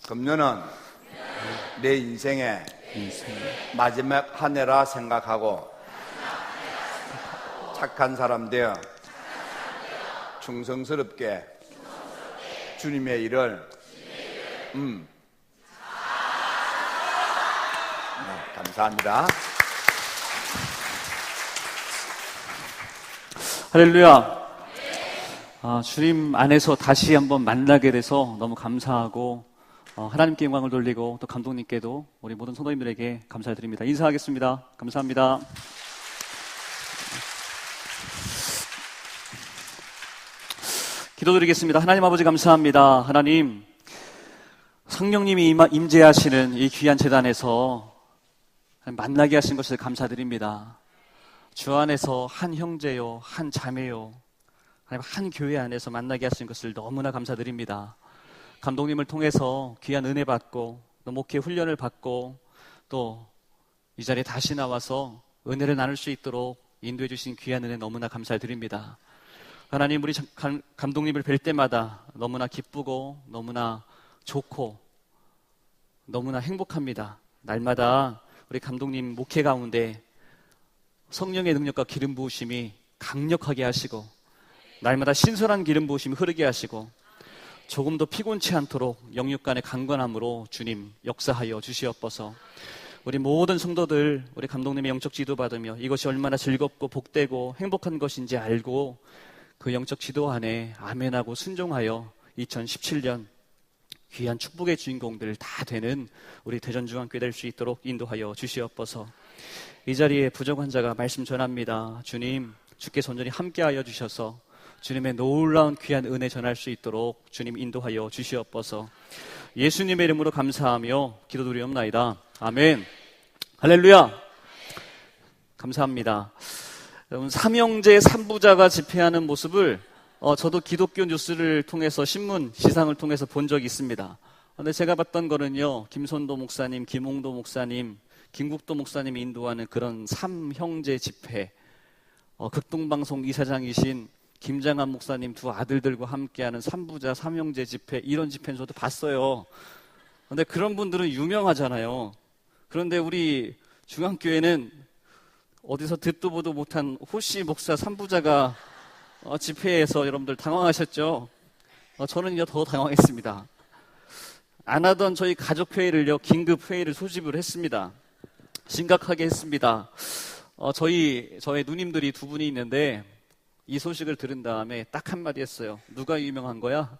금년은 내 인생의 마지막 한 해라 생각하고 착한 사람 되어 충성스럽게 주님의 일을 네, 감사합니다. 할렐루야. 주님 안에서 다시 한번 만나게 돼서 너무 감사하고 하나님께 영광을 돌리고 또 감독님께도 우리 모든 성도님들에게 감사드립니다. 인사하겠습니다. 감사합니다. 기도드리겠습니다. 하나님 아버지 감사합니다. 하나님, 성령님이 임재하시는 이 귀한 제단에서 만나게 하신 것을 감사드립니다. 주 안에서 한 형제요, 한 자매요, 한 교회 안에서 만나게 하신 것을 너무나 감사드립니다. 감독님을 통해서 귀한 은혜 받고 또 목회 훈련을 받고 또 이 자리에 다시 나와서 은혜를 나눌 수 있도록 인도해 주신 귀한 은혜 너무나 감사드립니다. 하나님, 우리 감독님을 뵐 때마다 너무나 기쁘고 너무나 좋고 너무나 행복합니다. 날마다 우리 감독님 목회 가운데 성령의 능력과 기름 부으심이 강력하게 하시고 날마다 신선한 기름 부으심이 흐르게 하시고 조금도 피곤치 않도록 영육 간의 강건함으로 주님 역사하여 주시옵소서. 우리 모든 성도들 우리 감독님의 영적 지도 받으며 이것이 얼마나 즐겁고 복되고 행복한 것인지 알고 그 영적 지도 안에 아멘하고 순종하여 2017년 귀한 축복의 주인공들 다 되는 우리 대전중앙교회 될 수 있도록 인도하여 주시옵소서. 이 자리에 부족한 자가 말씀 전합니다. 주님, 주께서 온전히 함께하여 주셔서 주님의 놀라운 귀한 은혜 전할 수 있도록 주님 인도하여 주시옵소서. 예수님의 이름으로 감사하며 기도드리옵나이다. 아멘. 할렐루야. 감사합니다. 여러분, 삼형제 삼부자가 집회하는 모습을 저도 기독교 뉴스를 통해서 신문 시상을 통해서 본 적이 있습니다. 근데 제가 봤던 거는요, 김선도 목사님, 김홍도 목사님, 김국도 목사님이 인도하는 그런 삼형제 집회, 극동방송 이사장이신 김장한 목사님 두 아들들과 함께하는 삼부자 삼형제 집회, 이런 집회는 저도 봤어요. 근데 그런 분들은 유명하잖아요. 그런데 우리 중앙교회는 어디서 듣도 보도 못한 호시 목사 삼부자가 집회에서 여러분들 당황하셨죠? 저는요 더 당황했습니다. 안 하던 저희 가족회의를요 긴급회의를 소집을 했습니다. 심각하게 했습니다. 저희 누님들이 두 분이 있는데 이 소식을 들은 다음에 딱 한마디 했어요. 누가 유명한 거야?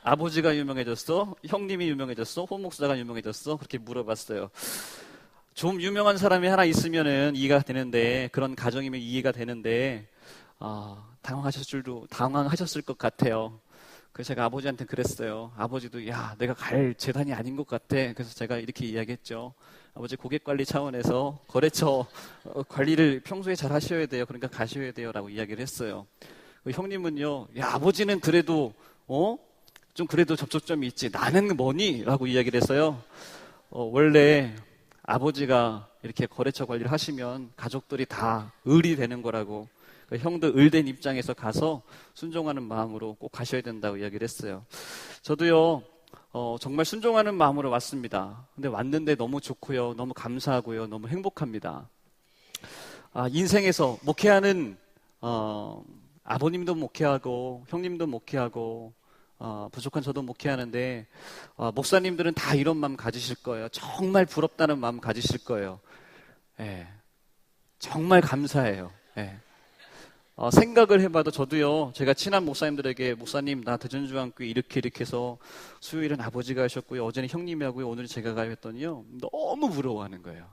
아버지가 유명해졌어? 형님이 유명해졌어? 호 목사가 유명해졌어? 그렇게 물어봤어요. 좀 유명한 사람이 하나 있으면은 이해가 되는데, 그런 가정이면 이해가 되는데 당황하셨을 것 같아요. 그래서 제가 아버지한테 그랬어요. 아버지도 야, 내가 갈 재단이 아닌 것 같아. 그래서 제가 이렇게 이야기했죠. 아버지, 고객관리 차원에서 거래처 관리를 평소에 잘 하셔야 돼요. 그러니까 가셔야 돼요 라고 이야기를 했어요. 형님은요, 야, 아버지는 그래도 좀 그래도 접촉점이 있지, 나는 뭐니? 라고 이야기를 했어요. 원래 아버지가 이렇게 거래처 관리를 하시면 가족들이 다 을이 되는 거라고, 형도 을된 입장에서 가서 순종하는 마음으로 꼭 가셔야 된다고 이야기를 했어요. 저도요 정말 순종하는 마음으로 왔습니다. 근데 왔는데 너무 좋고요, 너무 감사하고요, 너무 행복합니다. 인생에서 목회하는 아버님도 목회하고 형님도 목회하고 부족한 저도 목회하는데 목사님들은 다 이런 마음 가지실 거예요. 정말 부럽다는 마음 가지실 거예요. 예, 정말 감사해요. 예. 생각을 해봐도 저도요, 제가 친한 목사님들에게 목사님 나 대전중앙교회 이렇게 해서 수요일은 아버지가 하셨고요, 어제는 형님이 하고요, 오늘은 제가 가요 했더니요 너무 부러워하는 거예요.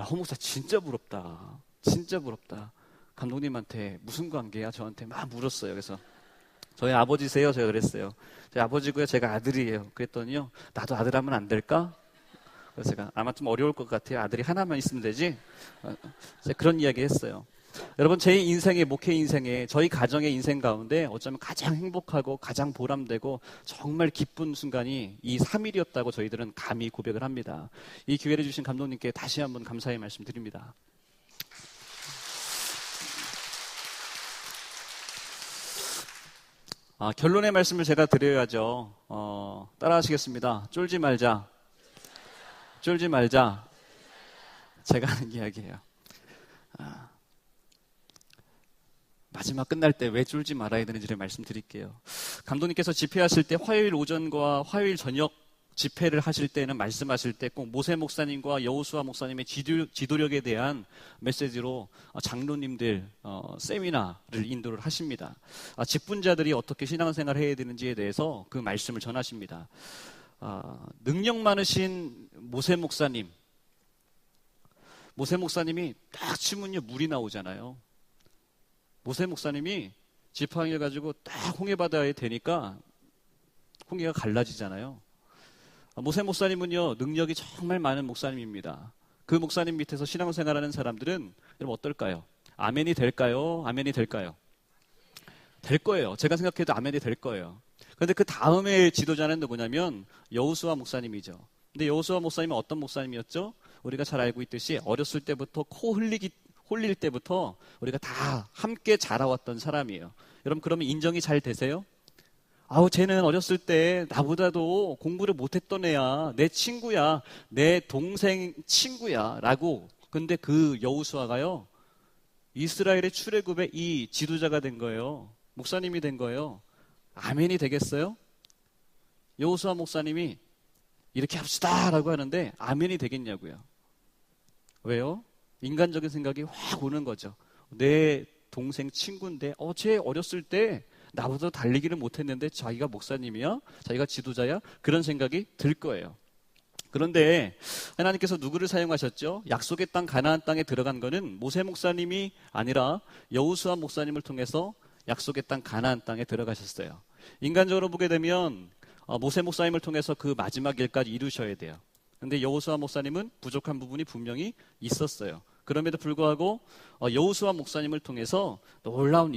야, 허 목사 진짜 부럽다, 진짜 부럽다. 감독님한테 무슨 관계야? 저한테 막 물었어요. 그래서 저희 아버지세요? 제가 그랬어요. 저희 아버지고요, 제가 아들이에요. 그랬더니요, 나도 아들 하면 안 될까? 그래서 제가 아마 좀 어려울 것 같아요. 아들이 하나만 있으면 되지? 제가 그런 이야기 했어요. 여러분, 제 인생의, 목회 인생에, 저희 가정의 인생 가운데 어쩌면 가장 행복하고 가장 보람되고 정말 기쁜 순간이 이 3일이었다고 저희들은 감히 고백을 합니다. 이 기회를 주신 감독님께 다시 한번 감사의 말씀 드립니다. 결론의 말씀을 제가 드려야죠. 따라 하시겠습니다. 쫄지 말자. 쫄지 말자. 제가 하는 이야기예요. 마지막 끝날 때 왜 쫄지 말아야 되는지를 말씀드릴게요. 감독님께서 집회하실 때 화요일 오전과 화요일 저녁 집회를 하실 때는 말씀하실 때 꼭 모세 목사님과 여호수아 목사님의 지도력에 대한 메시지로 장로님들 세미나를 인도를 하십니다. 직분자들이 어떻게 신앙생활을 해야 되는지에 대해서 그 말씀을 전하십니다. 능력 많으신 모세 목사님이 딱 치면요 물이 나오잖아요. 모세 목사님이 지팡이를 가지고 딱 홍해바다에 대니까 홍해가 갈라지잖아요. 모세 목사님은요 능력이 정말 많은 목사님입니다. 그 목사님 밑에서 신앙생활하는 사람들은 여러분 어떨까요? 아멘이 될까요? 아멘이 될까요? 될 거예요. 제가 생각해도 아멘이 될 거예요. 그런데 그 다음에 지도자는 누구냐면 여호수아 목사님이죠. 근데 여호수아 목사님은 어떤 목사님이었죠? 우리가 잘 알고 있듯이 어렸을 때부터 홀릴 때부터 우리가 다 함께 자라왔던 사람이에요. 여러분 그러면 인정이 잘 되세요? 쟤는 어렸을 때 나보다도 공부를 못했던 애야. 내 친구야. 내 동생 친구야. 라고. 근데 그 여호수아가요. 이스라엘의 출애굽의 이 지도자가 된 거예요. 목사님이 된 거예요. 아멘이 되겠어요? 여호수아 목사님이 이렇게 합시다 라고 하는데 아멘이 되겠냐고요. 왜요? 인간적인 생각이 확 오는 거죠. 내 동생 친구인데 쟤 어렸을 때 나보다 달리기를 못했는데 자기가 목사님이야? 자기가 지도자야? 그런 생각이 들 거예요. 그런데 하나님께서 누구를 사용하셨죠? 약속의 땅 가나안 땅에 들어간 거는 모세 목사님이 아니라 여호수아 목사님을 통해서 약속의 땅 가나안 땅에 들어가셨어요. 인간적으로 보게 되면 모세 목사님을 통해서 그 마지막 일까지 이루셔야 돼요. 그런데 여호수아 목사님은 부족한 부분이 분명히 있었어요. 그럼에도 불구하고 여호수아 목사님을 통해서 놀라운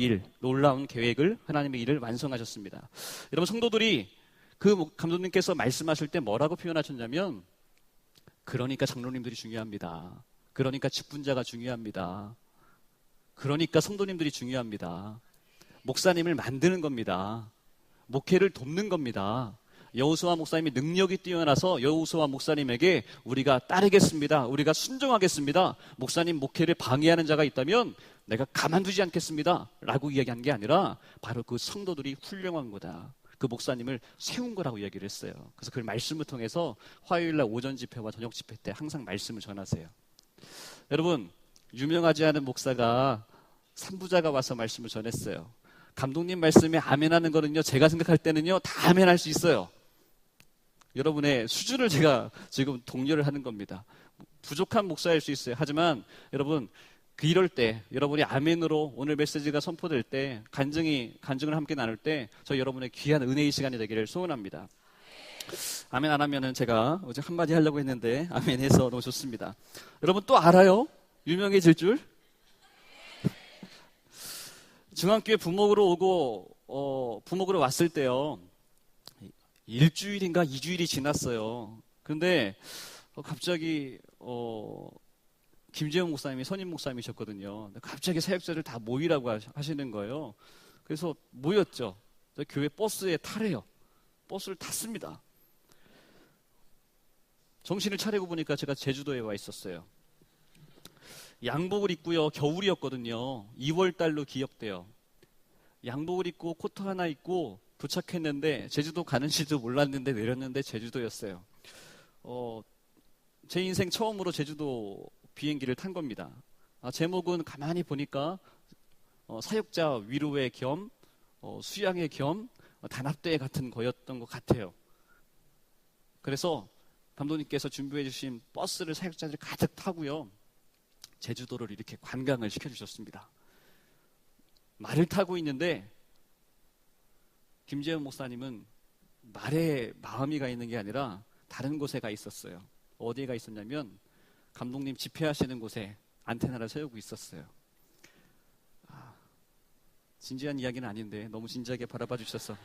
계획을 하나님의 일을 완성하셨습니다. 여러분 성도들이 그 감독님께서 말씀하실 때 뭐라고 표현하셨냐면 그러니까 장로님들이 중요합니다. 그러니까 직분자가 중요합니다. 그러니까 성도님들이 중요합니다. 목사님을 만드는 겁니다. 목회를 돕는 겁니다. 여호수아 목사님이 능력이 뛰어나서 여호수아 목사님에게 우리가 따르겠습니다. 우리가 순종하겠습니다. 목사님 목회를 방해하는 자가 있다면 내가 가만두지 않겠습니다. 라고 이야기한 게 아니라 바로 그 성도들이 훌륭한 거다. 그 목사님을 세운 거라고 이야기를 했어요. 그래서 그 말씀을 통해서 화요일날 오전 집회와 저녁 집회 때 항상 말씀을 전하세요. 여러분 유명하지 않은 목사가 산부자가 와서 말씀을 전했어요. 감독님 말씀에 아멘하는 거는요 제가 생각할 때는요 다 아멘할 수 있어요. 여러분의 수준을 제가 지금 독려를 하는 겁니다. 부족한 목사일 수 있어요. 하지만 여러분 이럴 때 여러분이 아멘으로 오늘 메시지가 선포될 때 간증을 함께 나눌 때 저 여러분의 귀한 은혜의 시간이 되기를 소원합니다. 아멘 안 하면은 제가 어제 한마디 하려고 했는데 아멘 해서 너무 좋습니다. 여러분 또 알아요? 유명해질 줄? 중앙교회 부목으로 왔을 때요. 일주일인가 2주일이 지났어요. 근데 갑자기 김재용 목사님이 선임 목사님이셨거든요. 갑자기 사역자들 다 모이라고 하시는 거예요. 그래서 모였죠. 교회 버스에 타래요. 버스를 탔습니다. 정신을 차리고 보니까 제가 제주도에 와 있었어요. 양복을 입고요. 겨울이었거든요. 2월 달로 기억돼요. 양복을 입고 코트 하나 입고 도착했는데 제주도 가는지도 몰랐는데 내렸는데 제주도였어요. 제 인생 처음으로 제주도 비행기를 탄 겁니다. 제목은 가만히 보니까 사역자 위로회 겸 수양회 겸 단합대회 같은 거였던 것 같아요. 그래서 감독님께서 준비해 주신 버스를 사역자들이 가득 타고요. 제주도를 이렇게 관광을 시켜주셨습니다. 말을 타고 있는데 김재현 목사님은 말에 마음이 가 있는 게 아니라 다른 곳에 가 있었어요. 어디에 가 있었냐면 감독님 집회하시는 곳에 안테나를 세우고 있었어요. 진지한 이야기는 아닌데 너무 진지하게 바라봐 주셔서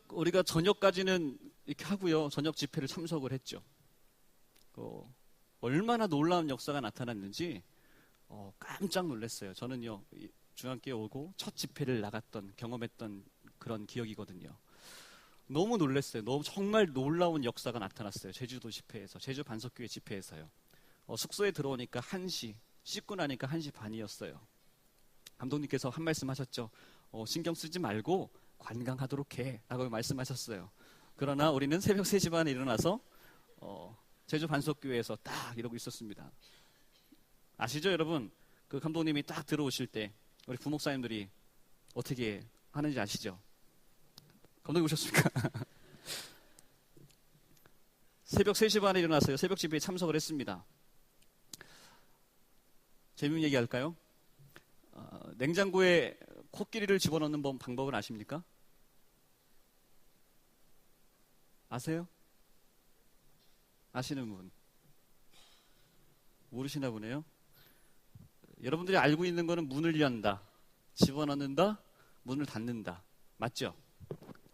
우리가 저녁까지는 이렇게 하고요. 저녁 집회를 참석을 했죠. 얼마나 놀라운 역사가 나타났는지 깜짝 놀랐어요. 저는요 중앙교회 오고 첫 집회를 나갔던 경험했던 그런 기억이거든요. 너무 놀랐어요. 너무 정말 놀라운 역사가 나타났어요. 제주도 집회에서, 제주 반석교회 집회에서요. 숙소에 들어오니까 1시, 씻고 나니까 1시 반이었어요. 감독님께서 한 말씀 하셨죠. 신경 쓰지 말고 관광하도록 해 라고 말씀하셨어요. 그러나 우리는 새벽 3시 반에 일어나서 제주 반석교회에서 딱 이러고 있었습니다. 아시죠, 여러분? 그 감독님이 딱 들어오실 때 우리 부목사님들이 어떻게 하는지 아시죠? 감독님 오셨습니까? 새벽 3시 반에 일어나서요. 새벽 집회에 참석을 했습니다. 재미있는 얘기 할까요? 냉장고에 코끼리를 집어넣는 방법을 아십니까? 아세요? 아시는 분? 모르시나 보네요. 여러분들이 알고 있는 거는 문을 연다, 집어넣는다, 문을 닫는다. 맞죠?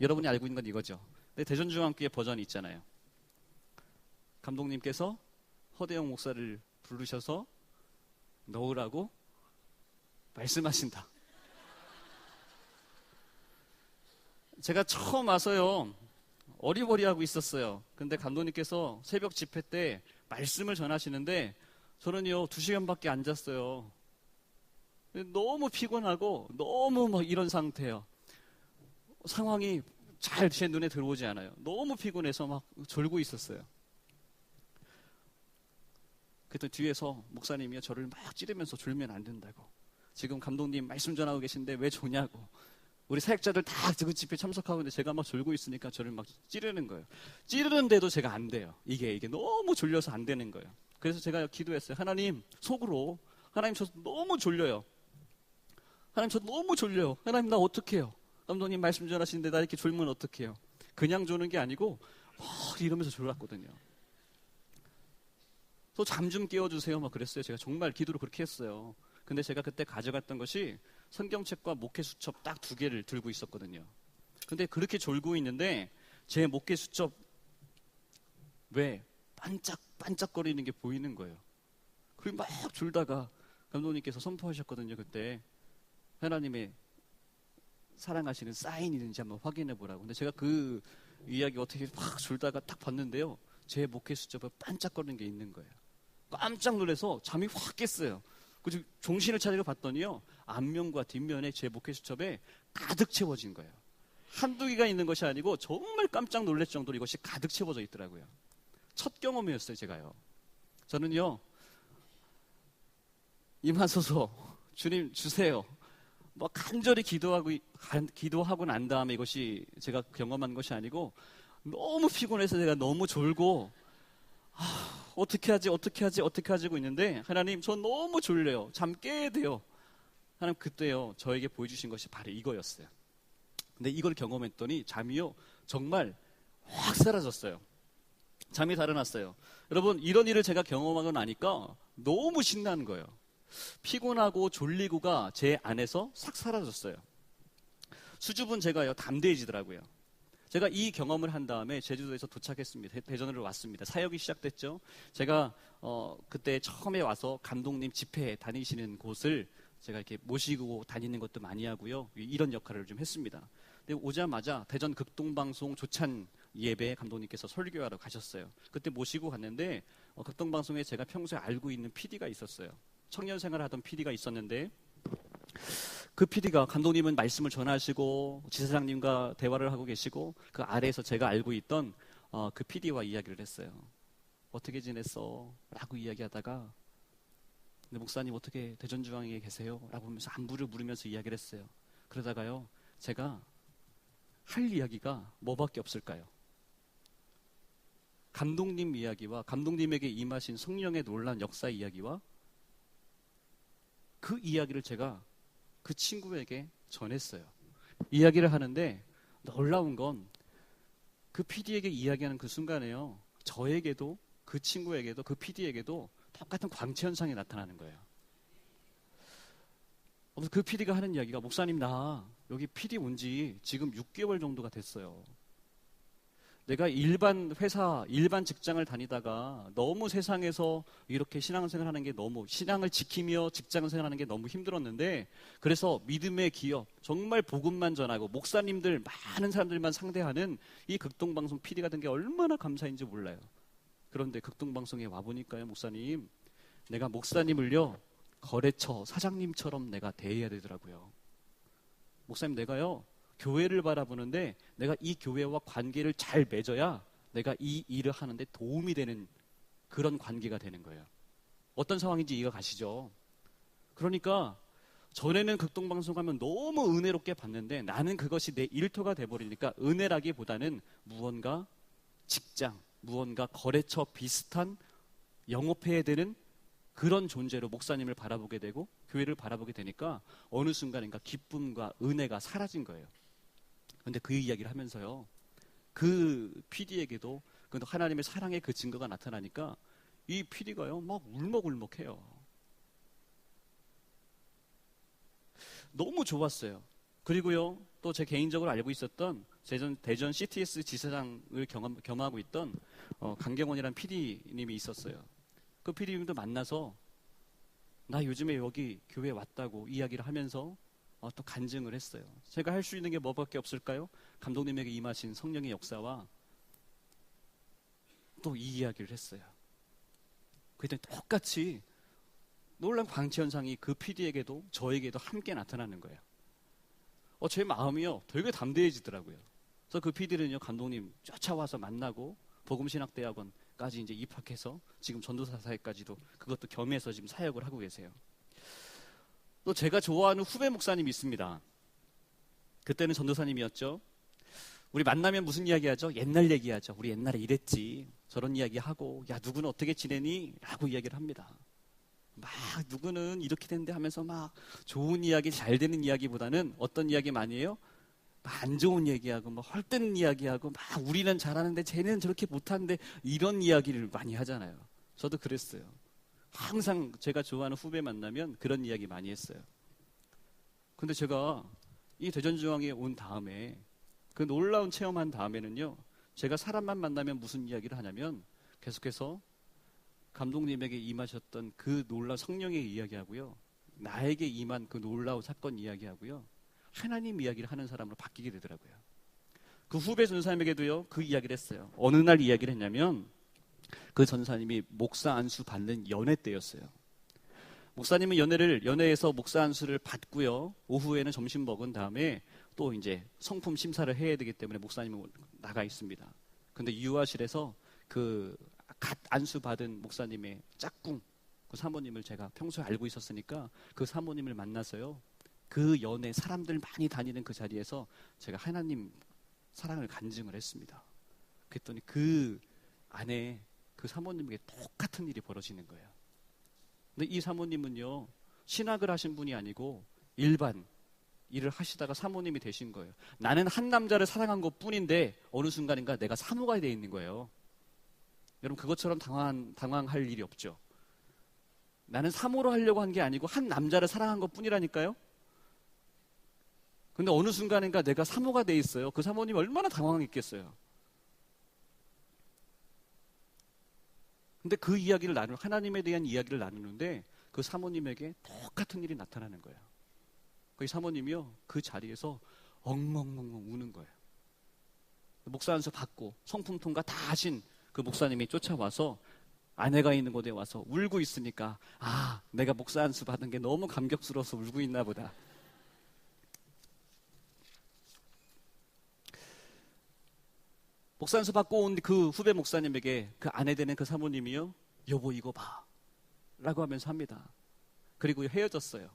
여러분이 알고 있는 건 이거죠. 근데 대전중앙교회 버전이 있잖아요. 감독님께서 허대영 목사를 부르셔서 넣으라고 말씀하신다. 제가 처음 와서요, 어리버리하고 있었어요. 근데 감독님께서 새벽 집회 때 말씀을 전하시는데 저는요 2시간밖에 안 잤어요. 너무 피곤하고 너무 이런 상태예요. 상황이 잘 제 눈에 들어오지 않아요. 너무 피곤해서 막 졸고 있었어요. 그때 뒤에서 목사님이 저를 막 찌르면서 졸면 안 된다고. 지금 감독님 말씀 전하고 계신데 왜 조냐고. 우리 사역자들 다 그 집회 참석하고 있는데 제가 막 졸고 있으니까 저를 막 찌르는 거예요. 찌르는데도 제가 안 돼요. 이게 너무 졸려서 안 되는 거예요. 그래서 제가 기도했어요. 하나님, 속으로. 하나님, 저 너무 졸려요. 하나님, 저 너무 졸려요. 하나님, 나 어떡해요? 감독님 말씀 전하시는데 나 이렇게 졸면 어떡해요? 그냥 조는 게 아니고 이러면서 졸았거든요. 또 잠 좀 깨워주세요. 막 그랬어요. 제가 정말 기도를 그렇게 했어요. 근데 제가 그때 가져갔던 것이 성경책과 목회수첩 딱 2개를 들고 있었거든요. 근데 그렇게 졸고 있는데 제 목회수첩 왜 반짝반짝거리는 게 보이는 거예요. 그리고 막 졸다가 감독님께서 선포하셨거든요. 그때 하나님의 사랑하시는 사인이 있는지 한번 확인해 보라고. 근데 제가 그 이야기 어떻게 막 졸다가 딱 봤는데요. 제 목회수첩에 반짝거리는 게 있는 거예요. 깜짝 놀라서 잠이 확 깼어요. 그래서 정신을 차리고 봤더니요, 앞면과 뒷면에 제 목회수첩에 가득 채워진 거예요. 한두 개가 있는 것이 아니고 정말 깜짝 놀랄 정도로 이것이 가득 채워져 있더라고요. 첫 경험이었어요, 제가요. 저는요, 임하소서, 주님 주세요. 간절히 기도하고 난 다음에 이것이 제가 경험한 것이 아니고 너무 피곤해서 제가 너무 졸고 어떻게 하지 하고 있는데 하나님, 저 너무 졸려요. 잠 깨야 돼요. 하나님, 그때요 저에게 보여주신 것이 바로 이거였어요. 근데 이걸 경험했더니 잠이요 정말 확 사라졌어요. 잠이 달아났어요. 여러분, 이런 일을 제가 경험하고 나니까 너무 신나는 거예요. 피곤하고 졸리고가 제 안에서 싹 사라졌어요. 수줍은 제가요 담대해지더라고요. 제가 이 경험을 한 다음에 제주도에서 도착했습니다. 대전으로 왔습니다. 사역이 시작됐죠. 제가 그때 처음에 와서 감독님 집회 다니시는 곳을 제가 이렇게 모시고 다니는 것도 많이 하고요. 이런 역할을 좀 했습니다. 근데 오자마자 대전 극동방송 조찬 예배 감독님께서 설교하러 가셨어요. 그때 모시고 갔는데 극동방송에 제가 평소에 알고 있는 PD가 있었어요. 청년 생활을 하던 PD가 있었는데 그 PD가 감독님은 말씀을 전하시고 지사장님과 대화를 하고 계시고 그 아래에서 제가 알고 있던 그 PD와 이야기를 했어요. 어떻게 지냈어? 라고 이야기하다가 근데 목사님 어떻게 대전중앙에 계세요? 라고 하면서 안부를 물으면서 이야기를 했어요. 그러다가요 제가 할 이야기가 뭐밖에 없을까요? 감독님 이야기와 감독님에게 임하신 성령의 놀라운 역사 이야기와 그 이야기를 제가 그 친구에게 전했어요. 이야기를 하는데 놀라운 건 그 PD에게 이야기하는 그 순간에요. 저에게도 그 친구에게도 그 PD에게도 똑같은 광채 현상이 나타나는 거예요. 그 PD가 하는 이야기가 목사님 나 여기 PD 온 지 지금 6개월 정도가 됐어요. 내가 일반 회사, 일반 직장을 다니다가 너무 세상에서 이렇게 신앙생활 하는 게 너무, 신앙을 지키며 직장을 생활하는 게 너무 힘들었는데, 그래서 믿음의 기업, 정말 복음만 전하고 목사님들, 많은 사람들만 상대하는 이 극동방송 PD가 된 게 얼마나 감사인지 몰라요. 그런데 극동방송에 와보니까요, 목사님, 내가 목사님을요, 거래처 사장님처럼 내가 대해야 되더라고요. 목사님, 내가요, 교회를 바라보는데 내가 이 교회와 관계를 잘 맺어야 내가 이 일을 하는데 도움이 되는 그런 관계가 되는 거예요. 어떤 상황인지 이해가 가시죠? 그러니까 전에는 극동방송하면 너무 은혜롭게 봤는데 나는 그것이 내 일터가 돼버리니까 은혜라기보다는 무언가 직장, 무언가 거래처 비슷한 영업해야 되는 그런 존재로 목사님을 바라보게 되고 교회를 바라보게 되니까 어느 순간인가 기쁨과 은혜가 사라진 거예요. 근데 그 이야기를 하면서요, 그 PD에게도 하나님의 사랑의 그 증거가 나타나니까 이 PD가요, 막 울먹울먹해요. 너무 좋았어요. 그리고요, 또 제 개인적으로 알고 있었던 대전 CTS 지사장을 겸하고 있던 강경원이라는 PD님이 있었어요. 그 PD님도 만나서 나 요즘에 여기 교회 왔다고 이야기를 하면서 또 간증을 했어요. 제가 할 수 있는 게 뭐밖에 없을까요? 감독님에게 임하신 성령의 역사와 또 이 이야기를 했어요. 그랬더니 똑같이 놀라운 광채 현상이 그 PD에게도 저에게도 함께 나타나는 거예요. 제 마음이요, 되게 담대해지더라고요. 그래서 그 PD는요, 감독님 쫓아와서 만나고 복음신학대학원까지 이제 입학해서 지금 전도사사회까지도 그것도 겸해서 지금 사역을 하고 계세요. 또 제가 좋아하는 후배 목사님이 있습니다. 그때는 전도사님이었죠. 우리 만나면 무슨 이야기하죠? 옛날 얘기하죠. 우리 옛날에 이랬지. 저런 이야기하고, 야, 누구는 어떻게 지내니? 라고 이야기를 합니다. 막 누구는 이렇게 된대 하면서 막 좋은 이야기, 잘 되는 이야기보다는 어떤 이야기 많이 해요? 안 좋은 얘기하고 막 헐뜯는 이야기하고 막 우리는 잘하는데 쟤는 저렇게 못하는데 이런 이야기를 많이 하잖아요. 저도 그랬어요. 항상 제가 좋아하는 후배 만나면 그런 이야기 많이 했어요. 근데 제가 이 대전중앙에 온 다음에 그 놀라운 체험한 다음에는요, 제가 사람만 만나면 무슨 이야기를 하냐면 계속해서 감독님에게 임하셨던 그 놀라운 성령의 이야기하고요, 나에게 임한 그 놀라운 사건 이야기하고요, 하나님 이야기를 하는 사람으로 바뀌게 되더라고요. 그 후배 전사님에게도요, 그 이야기를 했어요. 어느 날 이야기를 했냐면 그 전사님이 목사 안수 받는 연회 때였어요. 목사님은 연회에서 목사 안수를 받고요, 오후에는 점심 먹은 다음에 또 이제 성품 심사를 해야 되기 때문에 목사님은 나가 있습니다. 근데 유아실에서 그 갓 안수 받은 목사님의 짝꿍, 그 사모님을 제가 평소에 알고 있었으니까 그 사모님을 만나서요, 그 연회 사람들 많이 다니는 그 자리에서 제가 하나님 사랑을 간증을 했습니다. 그랬더니 그 안에 그 사모님에게 똑같은 일이 벌어지는 거예요. 근데 이 사모님은요, 신학을 하신 분이 아니고 일반 일을 하시다가 사모님이 되신 거예요. 나는 한 남자를 사랑한 것 뿐인데 어느 순간인가 내가 사모가 되어 있는 거예요. 여러분, 그것처럼 당황할 일이 없죠. 나는 사모로 하려고 한 게 아니고 한 남자를 사랑한 것 뿐이라니까요. 근데 어느 순간인가 내가 사모가 돼 있어요. 그 사모님이 얼마나 당황했겠어요. 근데 그 이야기를 하나님에 대한 이야기를 나누는데 그 사모님에게 똑같은 일이 나타나는 거예요. 그 사모님이요, 그 자리에서 엉엉엉엉 우는 거예요. 목사 안수 받고 성품 통과 다 하신 그 목사님이 쫓아와서 아내가 있는 곳에 와서 울고 있으니까, 아, 내가 목사 안수 받은 게 너무 감격스러워서 울고 있나 보다. 목사 안수 받고 온 그 후배 목사님에게 그 아내 되는 그 사모님이요, 여보 이거 봐 라고 하면서 합니다. 그리고 헤어졌어요.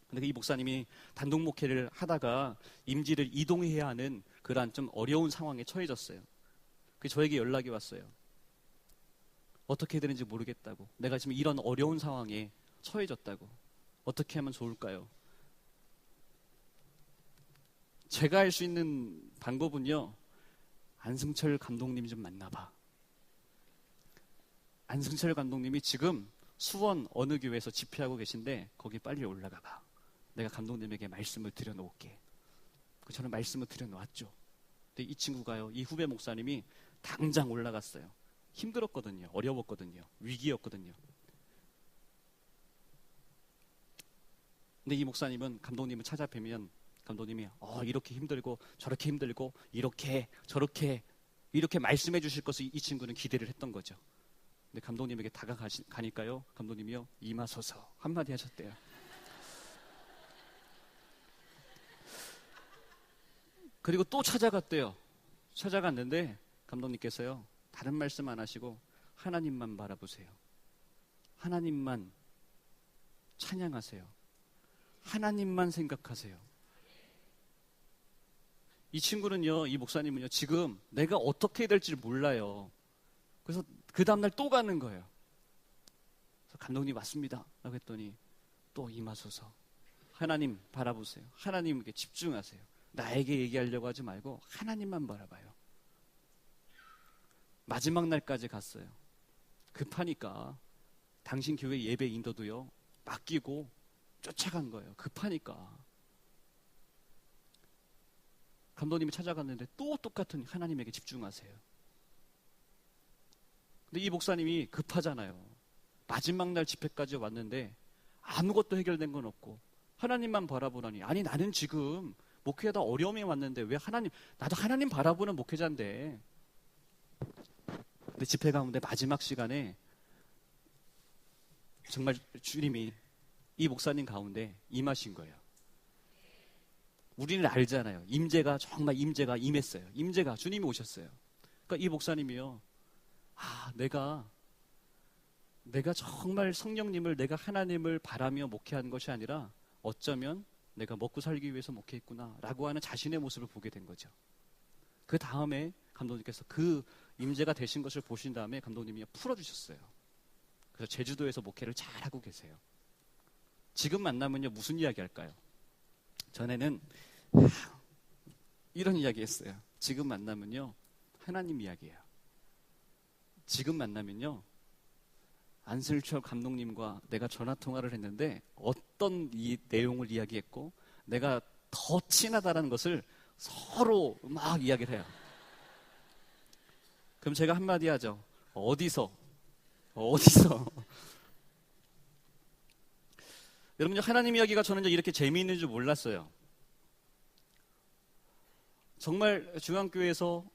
근데 이 목사님이 단독 목회를 하다가 임지를 이동해야 하는 그러한 좀 어려운 상황에 처해졌어요. 그 저에게 연락이 왔어요. 어떻게 해야 되는지 모르겠다고. 내가 지금 이런 어려운 상황에 처해졌다고. 어떻게 하면 좋을까요? 제가 할 수 있는 방법은요, 안승철 감독님 좀 만나봐. 안승철 감독님이 지금 수원 어느 교회에서 집회하고 계신데 거기 빨리 올라가 봐. 내가 감독님에게 말씀을 드려놓을게. 저는 말씀을 드려놓았죠. 근데 이 친구가요, 이 후배 목사님이 당장 올라갔어요. 힘들었거든요. 어려웠거든요. 위기였거든요. 근데 이 목사님은 감독님을 찾아뵈면 감독님이 이렇게 힘들고 저렇게 힘들고 이렇게 저렇게 이렇게 말씀해 주실 것을 이 친구는 기대를 했던 거죠. 근데 감독님에게 다가가니까요, 감독님이요, 임하소서 한마디 하셨대요. 그리고 또 찾아갔대요. 찾아갔는데 감독님께서요, 다른 말씀 안 하시고 하나님만 바라보세요. 하나님만 찬양하세요. 하나님만 생각하세요. 이 친구는요, 이 목사님은요, 지금 내가 어떻게 해야 될지 몰라요. 그래서 그 다음날 또 가는 거예요. 그래서 감독님 왔습니다 라고 했더니 또 임하소서. 하나님 바라보세요. 하나님께 집중하세요. 나에게 얘기하려고 하지 말고 하나님만 바라봐요. 마지막 날까지 갔어요. 급하니까 당신 교회 예배 인도도요, 맡기고 쫓아간 거예요. 급하니까. 감독님이 찾아갔는데 또 똑같은 하나님에게 집중하세요. 근데 이 목사님이 급하잖아요. 마지막 날 집회까지 왔는데 아무것도 해결된 건 없고 하나님만 바라보라니. 아니, 나는 지금 목회하다 어려움이 왔는데 왜 나도 하나님 바라보는 목회자인데. 근데 집회 가운데 마지막 시간에 정말 주님이 이 목사님 가운데 임하신 거예요. 우리는 알잖아요. 정말 임재가 임했어요. 임재가 주님이 오셨어요. 그러니까 이 목사님이요, 내가 정말 성령님을, 내가 하나님을 바라며 목회하는 것이 아니라 어쩌면 내가 먹고 살기 위해서 목회했구나 라고 하는 자신의 모습을 보게 된 거죠. 그 다음에 감독님께서 그 임재가 되신 것을 보신 다음에 감독님이 풀어주셨어요. 그래서 제주도에서 목회를 잘하고 계세요. 지금 만나면요, 무슨 이야기 할까요? 전에는 이런 이야기 했어요. 지금 만나면요, 하나님 이야기예요. 지금 만나면요, 안슬철 감독님과 내가 전화통화를 했는데 어떤 이 내용을 이야기했고 내가 더 친하다는 것을 서로 막 이야기를 해요. 그럼 제가 한마디 하죠. 어디서? 여러분, 하나님 이야기가 저는 이렇게 재미있는 줄 몰랐어요. 정말 중앙교회에서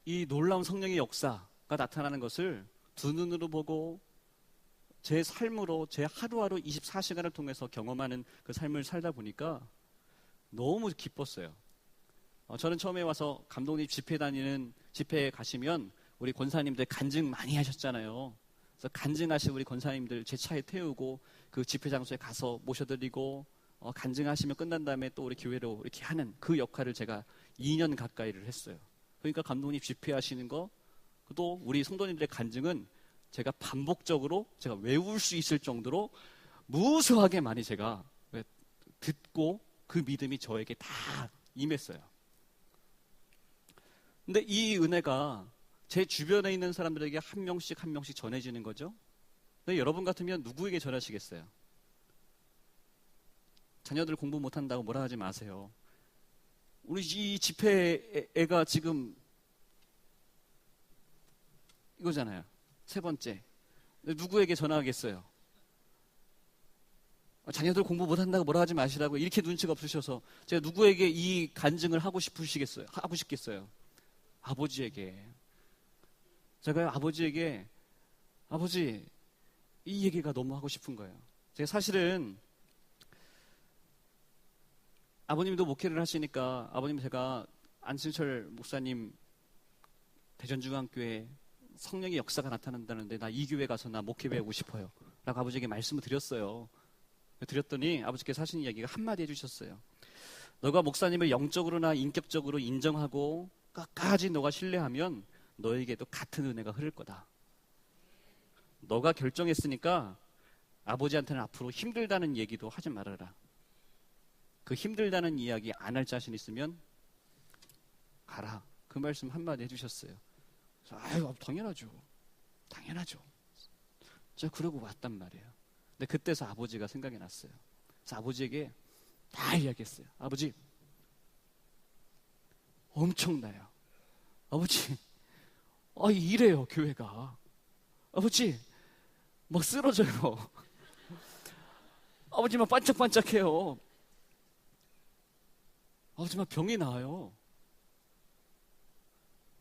이 놀라운 성령의 역사가 나타나는 것을 두 눈으로 보고 제 삶으로 제 하루하루 24시간을 통해서 경험하는 그 삶을 살다 보니까 너무 기뻤어요. 저는 처음에 와서 감독님 집회에 가시면 우리 권사님들 간증 많이 하셨잖아요. 그래서 간증하신 우리 권사님들 제 차에 태우고 그 집회 장소에 가서 모셔드리고 간증하시면 끝난 다음에 또 우리 교회로 이렇게 하는 그 역할을 제가 2년 가까이를 했어요. 그러니까 감독님 집회하시는 거, 또 우리 성도님들의 간증은 제가 반복적으로 제가 외울 수 있을 정도로 무수하게 많이 제가 듣고 그 믿음이 저에게 다 임했어요. 근데 이 은혜가 제 주변에 있는 사람들에게 한 명씩 전해지는 거죠. 근데 여러분 같으면 누구에게 전하시겠어요? 자녀들 공부 못한다고 뭐라 하지 마세요. 우리 이 집회 애가 지금 이거잖아요. 세 번째. 누구에게 전화하겠어요? 자녀들 공부 못한다고 뭐라 하지 마시라고 이렇게 눈치가 없으셔서 제가 누구에게 이 간증을 하고 싶겠어요? 아버지에게. 제가 아버지에게, 아버지, 이 얘기가 너무 하고 싶은 거예요. 제가 사실은 아버님도 목회를 하시니까 아버님, 제가 안승철 목사님 대전중앙교회 성령의 역사가 나타난다는데 나 이 교회 가서 나 목회 배우고 싶어요 라고 아버지에게 말씀을 드렸어요. 드렸더니 아버지께서 하시는 이야기가 한마디 해주셨어요. 너가 목사님을 영적으로나 인격적으로 인정하고 끝까지 너가 신뢰하면 너에게도 같은 은혜가 흐를 거다. 너가 결정했으니까 아버지한테는 앞으로 힘들다는 얘기도 하지 말아라. 그 힘들다는 이야기 안 할 자신 있으면 가라. 그 말씀 한마디 해주셨어요. 아유, 당연하죠. 제가 그러고 왔단 말이에요. 근데 그때서 아버지가 생각이 났어요. 그래서 아버지에게 다 이야기했어요. 아버지, 엄청나요. 아버지, 이래요, 교회가. 아버지, 막 쓰러져요. 아버지 막 반짝반짝해요. 아버지 막 병이 나아요.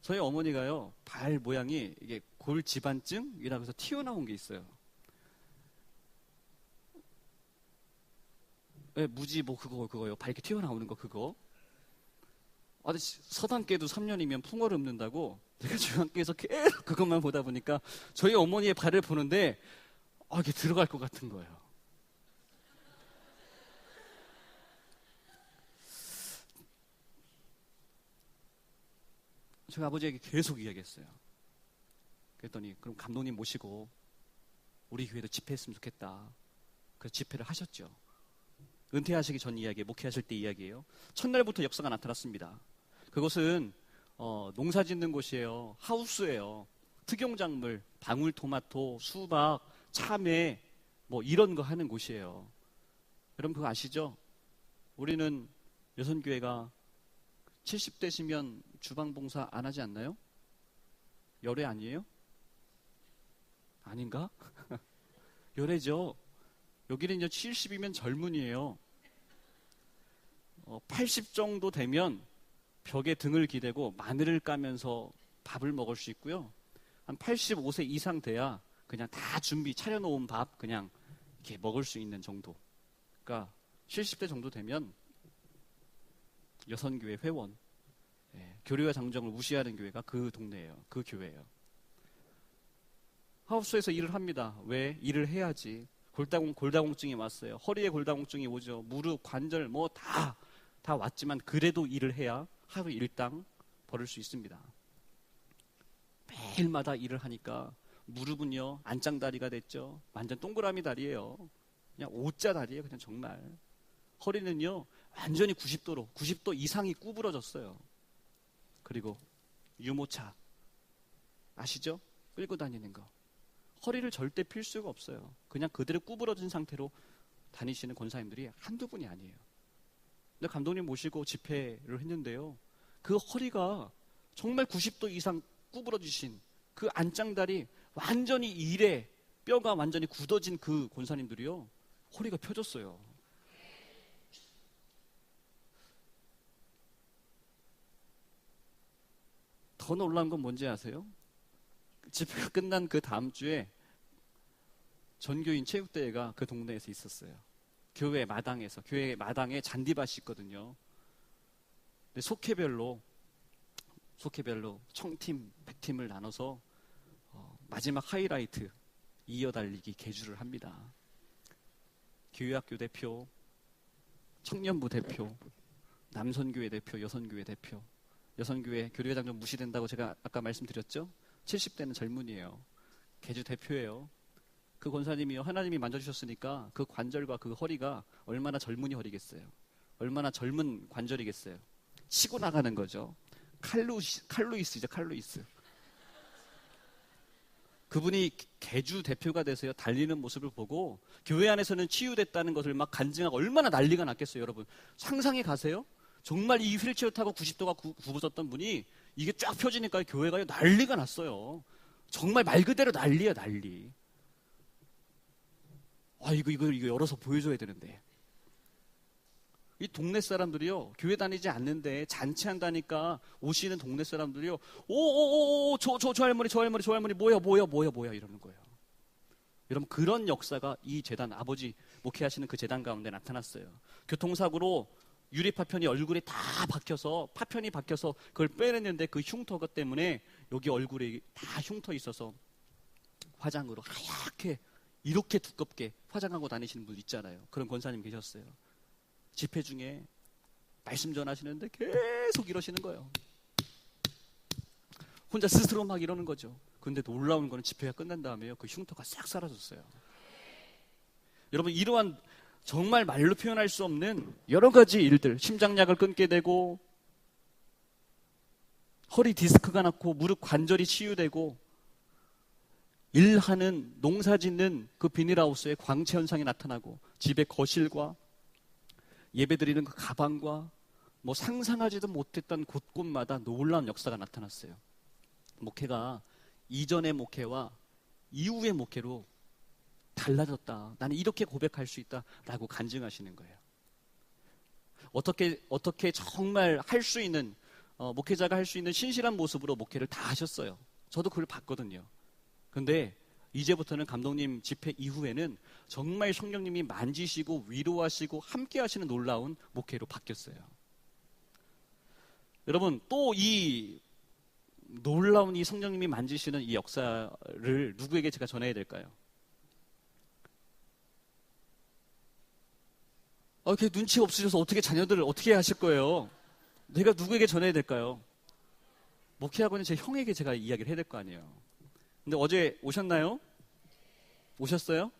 저희 어머니가요, 발 모양이 이게 골지반증이라고 해서 튀어나온 게 있어요. 네, 무지 뭐 그거요. 발 이렇게 튀어나오는 거 그거. 서당계도 3년이면 풍어를 읊는다고 제가 중앙교에서 계속 그것만 보다 보니까 저희 어머니의 발을 보는데 이게 들어갈 것 같은 거예요. 제가 아버지에게 계속 이야기했어요. 그랬더니 그럼 감독님 모시고 우리 교회도 집회했으면 좋겠다. 그래서 집회를 하셨죠. 은퇴하시기 전 이야기, 목회하실 때 이야기예요. 첫날부터 역사가 나타났습니다. 그것은 농사 짓는 곳이에요. 하우스예요. 특용작물, 방울토마토, 수박, 참외 뭐 이런 거 하는 곳이에요. 여러분 그거 아시죠? 우리는 여선교회가 70대시면 주방봉사 안 하지 않나요? 열애 아니에요? 아닌가? 열애죠. 여기는 이제 70이면 젊은이에요. 80 정도 되면 벽에 등을 기대고 마늘을 까면서 밥을 먹을 수 있고요. 한 85세 이상 돼야 그냥 다 준비 차려놓은 밥 그냥 이렇게 먹을 수 있는 정도. 그러니까 70대 정도 되면 여선교회 회원, 교류와 장정을 무시하는 교회가 그 동네예요. 그 교회예요. 하우스에서 일을 합니다. 왜? 일을 해야지. 골다공증이 왔어요. 허리에 골다공증이 오죠. 무릎, 관절 뭐 다 왔지만 그래도 일을 해야 하루 일당 벌을 수 있습니다. 매일마다 일을 하니까 무릎은요 안짱다리가 됐죠. 완전 동그라미 다리예요. 그냥 O자 다리예요. 그냥 정말. 허리는요 완전히 90도 이상이 구부러졌어요. 그리고 유모차 아시죠? 끌고 다니는 거. 허리를 절대 필 수가 없어요. 그냥 그대로 구부러진 상태로 다니시는 권사님들이 한두 분이 아니에요. 근데 감독님 모시고 집회를 했는데요. 그 허리가 정말 90도 이상 구부러지신 그 안짱다리 완전히 일에 뼈가 완전히 굳어진 그 권사님들이요. 허리가 펴졌어요. 더 놀라운 건 뭔지 아세요? 집회가 끝난 그 다음 주에 전교인 체육대회가 그 동네에서 있었어요. 교회 마당에 잔디밭이 있거든요. 근데 속회별로 청팀, 100팀을 나눠서 마지막 하이라이트 이어달리기 계주를 합니다. 교회학교 대표, 청년부 대표, 남선교회 대표, 여선교회 대표. 여선교회 교류회장좀 무시된다고 제가 아까 말씀드렸죠? 70대는 젊은이에요. 계주 대표예요. 그 권사님이요. 하나님이 만져주셨으니까 그 관절과 그 허리가 얼마나 젊은이 허리겠어요. 얼마나 젊은 관절이겠어요. 치고 나가는 거죠. 칼루이스죠. 칼루이스. 그분이 계주 대표가 돼서요. 달리는 모습을 보고 교회 안에서는 치유됐다는 것을 막 간증하고 얼마나 난리가 났겠어요. 여러분 상상해 가세요. 정말 이 휠체어 타고 90도가 굽어졌던 분이 이게 쫙 펴지니까 교회가 난리가 났어요. 정말 말 그대로 난리야 난리. 이거 열어서 보여줘야 되는데. 이 동네 사람들이요, 교회 다니지 않는데 잔치한다니까 오시는 동네 사람들이요, 저 할머니, 뭐야, 이러는 거예요. 여러분, 그런 역사가 이 재단, 아버지 목회하시는 그 재단 가운데 나타났어요. 교통사고로 유리 파편이 얼굴에 다 파편이 박혀서 그걸 빼냈는데 그 흉터 때문에 여기 얼굴에 다 흉터 있어서 화장으로 하얗게 이렇게 두껍게 화장하고 다니시는 분 있잖아요. 그런 권사님 계셨어요. 집회 중에 말씀 전하시는데 계속 이러시는 거예요. 혼자 스스로 막 이러는 거죠. 근데 놀라운 거는 집회가 끝난 다음에요. 그 흉터가 싹 사라졌어요. 여러분 이러한 정말 말로 표현할 수 없는 여러 가지 일들, 심장약을 끊게 되고 허리 디스크가 났고 무릎 관절이 치유되고 일하는 농사 짓는 그 비닐하우스에 광채 현상이 나타나고 집의 거실과 예배드리는 그 가방과 뭐 상상하지도 못했던 곳곳마다 놀라운 역사가 나타났어요. 목회가 이전의 목회와 이후의 목회로 달라졌다. 나는 이렇게 고백할 수 있다라고 간증하시는 거예요. 어떻게 정말 할 수 있는, 목회자가 할 수 있는 신실한 모습으로 목회를 다 하셨어요. 저도 그걸 봤거든요. 근데 이제부터는 감독님 집회 이후에는 정말 성령님이 만지시고 위로하시고 함께 하시는 놀라운 목회로 바뀌었어요. 여러분, 또 이 놀라운 이 성령님이 만지시는 이 역사를 누구에게 제가 전해야 될까요? 이렇게 눈치 없으셔서 어떻게 자녀들을 어떻게 하실 거예요? 내가 누구에게 전해야 될까요? 목회하고 있는 제 형에게 제가 이야기를 해야 될 거 아니에요. 근데 어제 오셨나요? 오셨어요?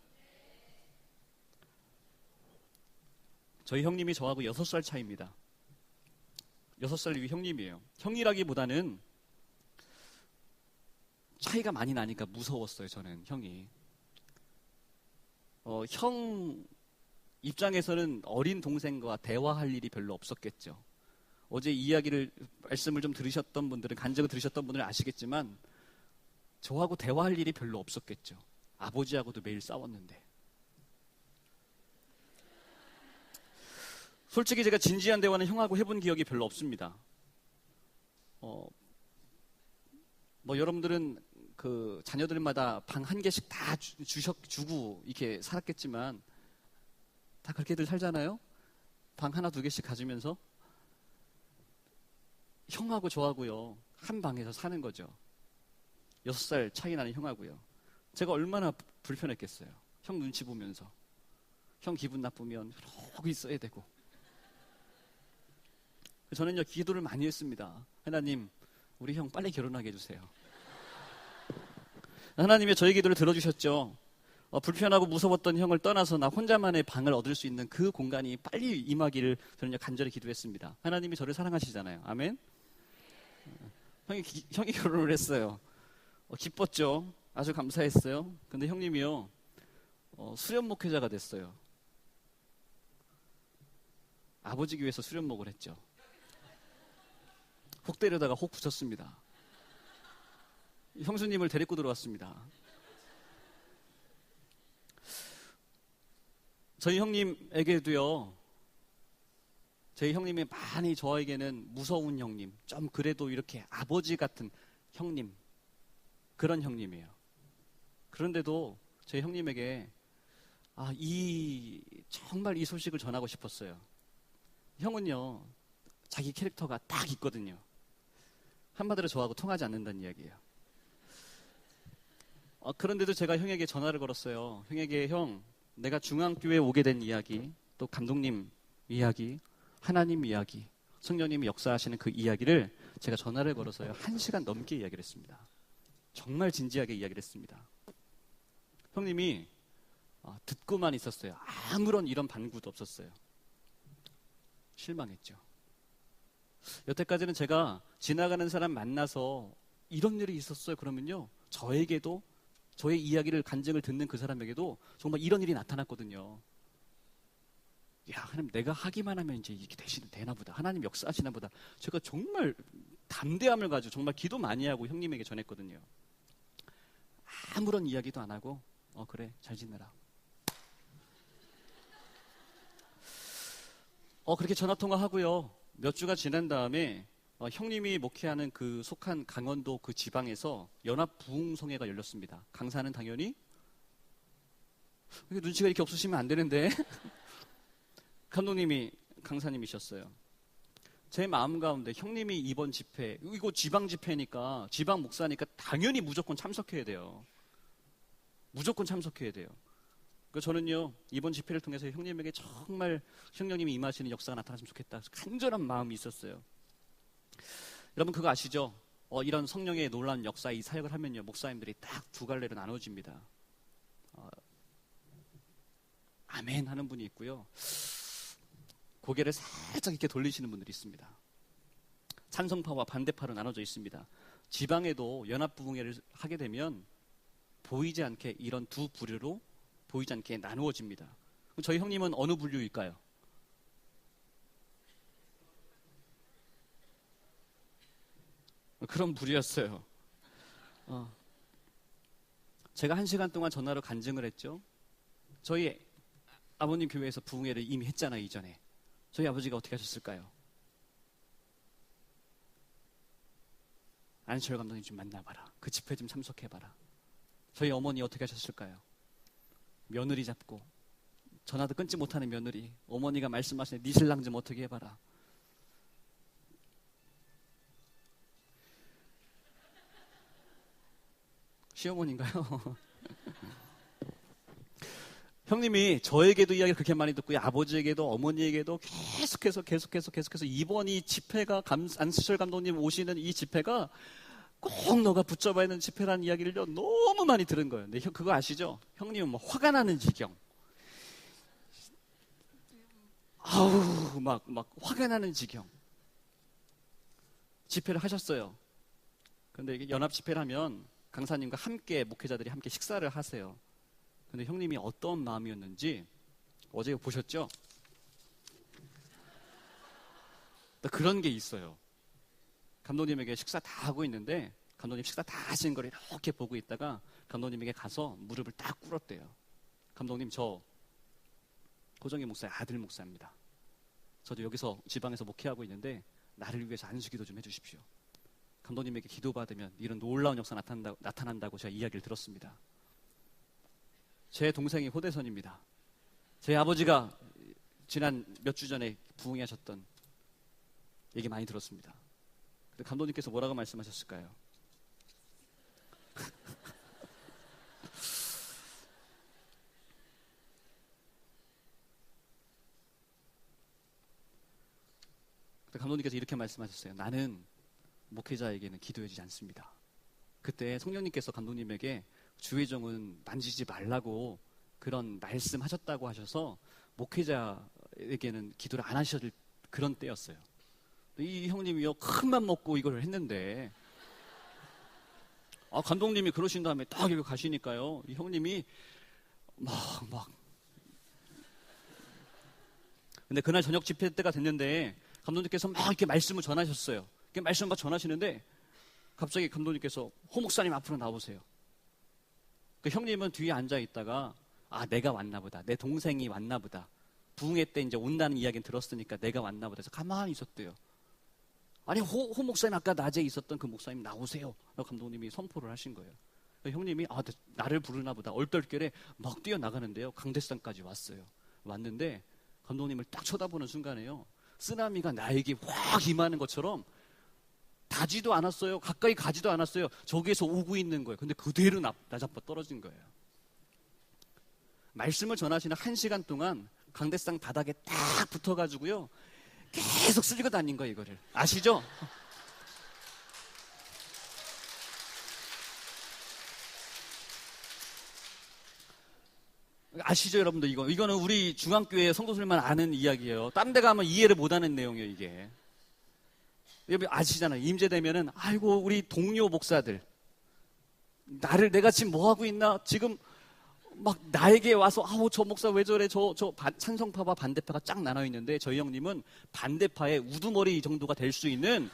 저희 형님이 저하고 6살 차이입니다. 6살 위에 형님이에요. 형이라기보다는 차이가 많이 나니까 무서웠어요, 저는 형이. 형 입장에서는 어린 동생과 대화할 일이 별로 없었겠죠. 어제 말씀을 좀 들으셨던 분들은, 간증을 들으셨던 분들은 아시겠지만, 저하고 대화할 일이 별로 없었겠죠. 아버지하고도 매일 싸웠는데. 솔직히 제가 진지한 대화는 형하고 해본 기억이 별로 없습니다. 여러분들은 그 자녀들마다 방 한 개씩 다 주고 이렇게 살았겠지만, 다 그렇게들 살잖아요? 방 하나, 두 개씩 가지면서. 형하고 저하고요, 한 방에서 사는 거죠. 6살 차이 나는 형하고요. 제가 얼마나 불편했겠어요. 형 눈치 보면서. 형 기분 나쁘면 이러고 있어야 되고. 저는요, 기도를 많이 했습니다. 하나님, 우리 형 빨리 결혼하게 해주세요. 하나님이 저희 기도를 들어주셨죠. 불편하고 무서웠던 형을 떠나서 나 혼자만의 방을 얻을 수 있는 그 공간이 빨리 임하기를 저는 간절히 기도했습니다. 하나님이 저를 사랑하시잖아요. 아멘. 형이 결혼을 했어요. 기뻤죠. 아주 감사했어요. 근데 형님이요, 수련 목회자가 됐어요. 아버지 교회에서 수련목을 했죠. 혹 때려다가 혹 붙였습니다. 형수님을 데리고 들어왔습니다. 저희 형님에게도요, 저희 형님이 많이 저에게는 무서운 형님, 좀 그래도 이렇게 아버지 같은 형님, 그런 형님이에요. 그런데도 저희 형님에게 정말 이 소식을 전하고 싶었어요. 형은요, 자기 캐릭터가 딱 있거든요. 한마디로 저하고 통하지 않는다는 이야기예요. 그런데도 제가 형에게 전화를 걸었어요. 형에게, 형, 내가 중앙교회에 오게 된 이야기, 또 감독님 이야기, 하나님 이야기, 성령님이 역사하시는 그 이야기를 제가 전화를 걸어서요, 1시간 넘게 이야기를 했습니다. 정말 진지하게 이야기를 했습니다. 형님이 듣고만 있었어요. 아무런 이런 반구도 없었어요. 실망했죠. 여태까지는 제가 지나가는 사람 만나서 이런 일이 있었어요 그러면요, 저에게도, 저의 이야기를, 간증을 듣는 그 사람에게도 정말 이런 일이 나타났거든요. 야, 하나님, 내가 하기만 하면 이제 이렇게 되나 보다. 하나님 역사하시나 보다. 제가 정말 담대함을 가지고 정말 기도 많이 하고 형님에게 전했거든요. 아무런 이야기도 안 하고, 그래, 잘 지내라. 그렇게 전화통화하고요. 몇 주가 지난 다음에 형님이 목회하는 그 속한 강원도 그 지방에서 연합부흥성회가 열렸습니다. 강사는 당연히 눈치가 이렇게 없으시면 안 되는데 감독님이 강사님이셨어요. 제 마음 가운데 형님이 이번 집회, 이거 지방 집회니까, 지방 목사니까 당연히 무조건 참석해야 돼요. 무조건 참석해야 돼요. 그래서 저는요, 이번 집회를 통해서 형님에게 정말 성령님이 임하시는 역사가 나타났으면 좋겠다, 간절한 마음이 있었어요. 여러분 그거 아시죠? 이런 성령의 놀라운 역사, 이 사역을 하면요, 목사님들이 딱 두 갈래로 나눠집니다. 아멘 하는 분이 있고요, 고개를 살짝 이렇게 돌리시는 분들이 있습니다. 찬성파와 반대파로 나눠져 있습니다. 지방에도 연합부흥회를 하게 되면 보이지 않게 이런 두 부류로 보이지 않게 나누어집니다. 저희 형님은 어느 분류일까요? 그런 분이었어요. 제가 1시간 동안 전화로 간증을 했죠. 저희 아버님 교회에서 부흥회를 이미 했잖아요, 이전에. 저희 아버지가 어떻게 하셨을까요? 안철 감독님 좀 만나봐라. 그 집회 좀 참석해봐라. 저희 어머니 어떻게 하셨을까요? 며느리 잡고 전화도 끊지 못하는 며느리, 어머니가 말씀하시는 네 신랑 좀 어떻게 해봐라. 시어머니인가요? 형님이 저에게도 이야기를 그렇게 많이 듣고 아버지에게도 어머니에게도 계속해서 이번 이 집회가 안수철 감독님 오시는 이 집회가 꼭 너가 붙잡아야 하는 집회라는 이야기를 너무 많이 들은 거예요. 근데 그거 아시죠? 형님은 뭐 화가 나는 지경. 아우 막 화가 나는 지경. 집회를 하셨어요. 근데 이게 연합 집회를 하면 강사님과 함께 목회자들이 함께 식사를 하세요. 근데 형님이 어떤 마음이었는지 어제 보셨죠? 그런 게 있어요. 감독님에게 식사 다 하고 있는데 감독님 식사 다 하신 걸 이렇게 보고 있다가 감독님에게 가서 무릎을 딱 꿇었대요. 감독님, 저 고정희 목사의 아들 목사입니다. 저도 여기서 지방에서 목회하고 있는데 나를 위해서 안수기도 좀 해주십시오. 감독님에게 기도받으면 이런 놀라운 역사 나타난다고 제가 이야기를 들었습니다. 제 동생이 호대선입니다. 제 아버지가 지난 몇 주 전에 부흥회 하셨던 얘기 많이 들었습니다. 근데 감독님께서 뭐라고 말씀하셨을까요? 근데 감독님께서 이렇게 말씀하셨어요. 나는 목회자에게는 기도해주지 않습니다. 그때 성령님께서 감독님에게 주의종은 만지지 말라고 그런 말씀하셨다고 하셔서 목회자에게는 기도를 안 하셔야 될 그런 때였어요. 이 형님이요 큰맘 먹고 이걸 했는데 감독님이 그러신 다음에 딱 이렇게 가시니까요 이 형님이 막 근데 그날 저녁 집회 때가 됐는데 감독님께서 막 이렇게 말씀을 전하셨어요. 이렇게 말씀을 막 전하시는데 갑자기 감독님께서 호 목사님 앞으로 나오세요. 그 형님은 뒤에 앉아 있다가 내가 왔나 보다. 내 동생이 왔나 보다. 부흥회 때 이제 온다는 이야기는 들었으니까 내가 왔나 보다. 그래서 가만히 있었대요. 아니 호 목사님 아까 낮에 있었던 그 목사님 나오세요. 라고 감독님이 선포를 하신 거예요. 형님이 나를 부르나 보다. 얼떨결에 막 뛰어나가는데요. 강대상까지 왔어요. 왔는데 감독님을 딱 쳐다보는 순간에요. 쓰나미가 나에게 확 임하는 것처럼 가지도 않았어요. 가까이 가지도 않았어요. 저기에서 오고 있는 거예요. 근데 그대로 나잡아 떨어진 거예요. 말씀을 전하시는 1시간 동안 강대상 바닥에 딱 붙어가지고요. 계속 쓸고 다닌 거예요, 이거를. 아시죠? 아시죠, 여러분들? 이거는 우리 중앙교회 성도들만 아는 이야기예요. 딴 데 가면 이해를 못하는 내용이에요, 이게. 여러분 아시잖아요. 임재되면은 아이고 우리 동료 목사들 내가 지금 뭐 하고 있나 지금 막 나에게 와서 저 목사 왜 저래 저 찬성파와 반대파가 쫙 나눠 있는데 저희 형님은 반대파의 우두머리 정도가 될 수 있는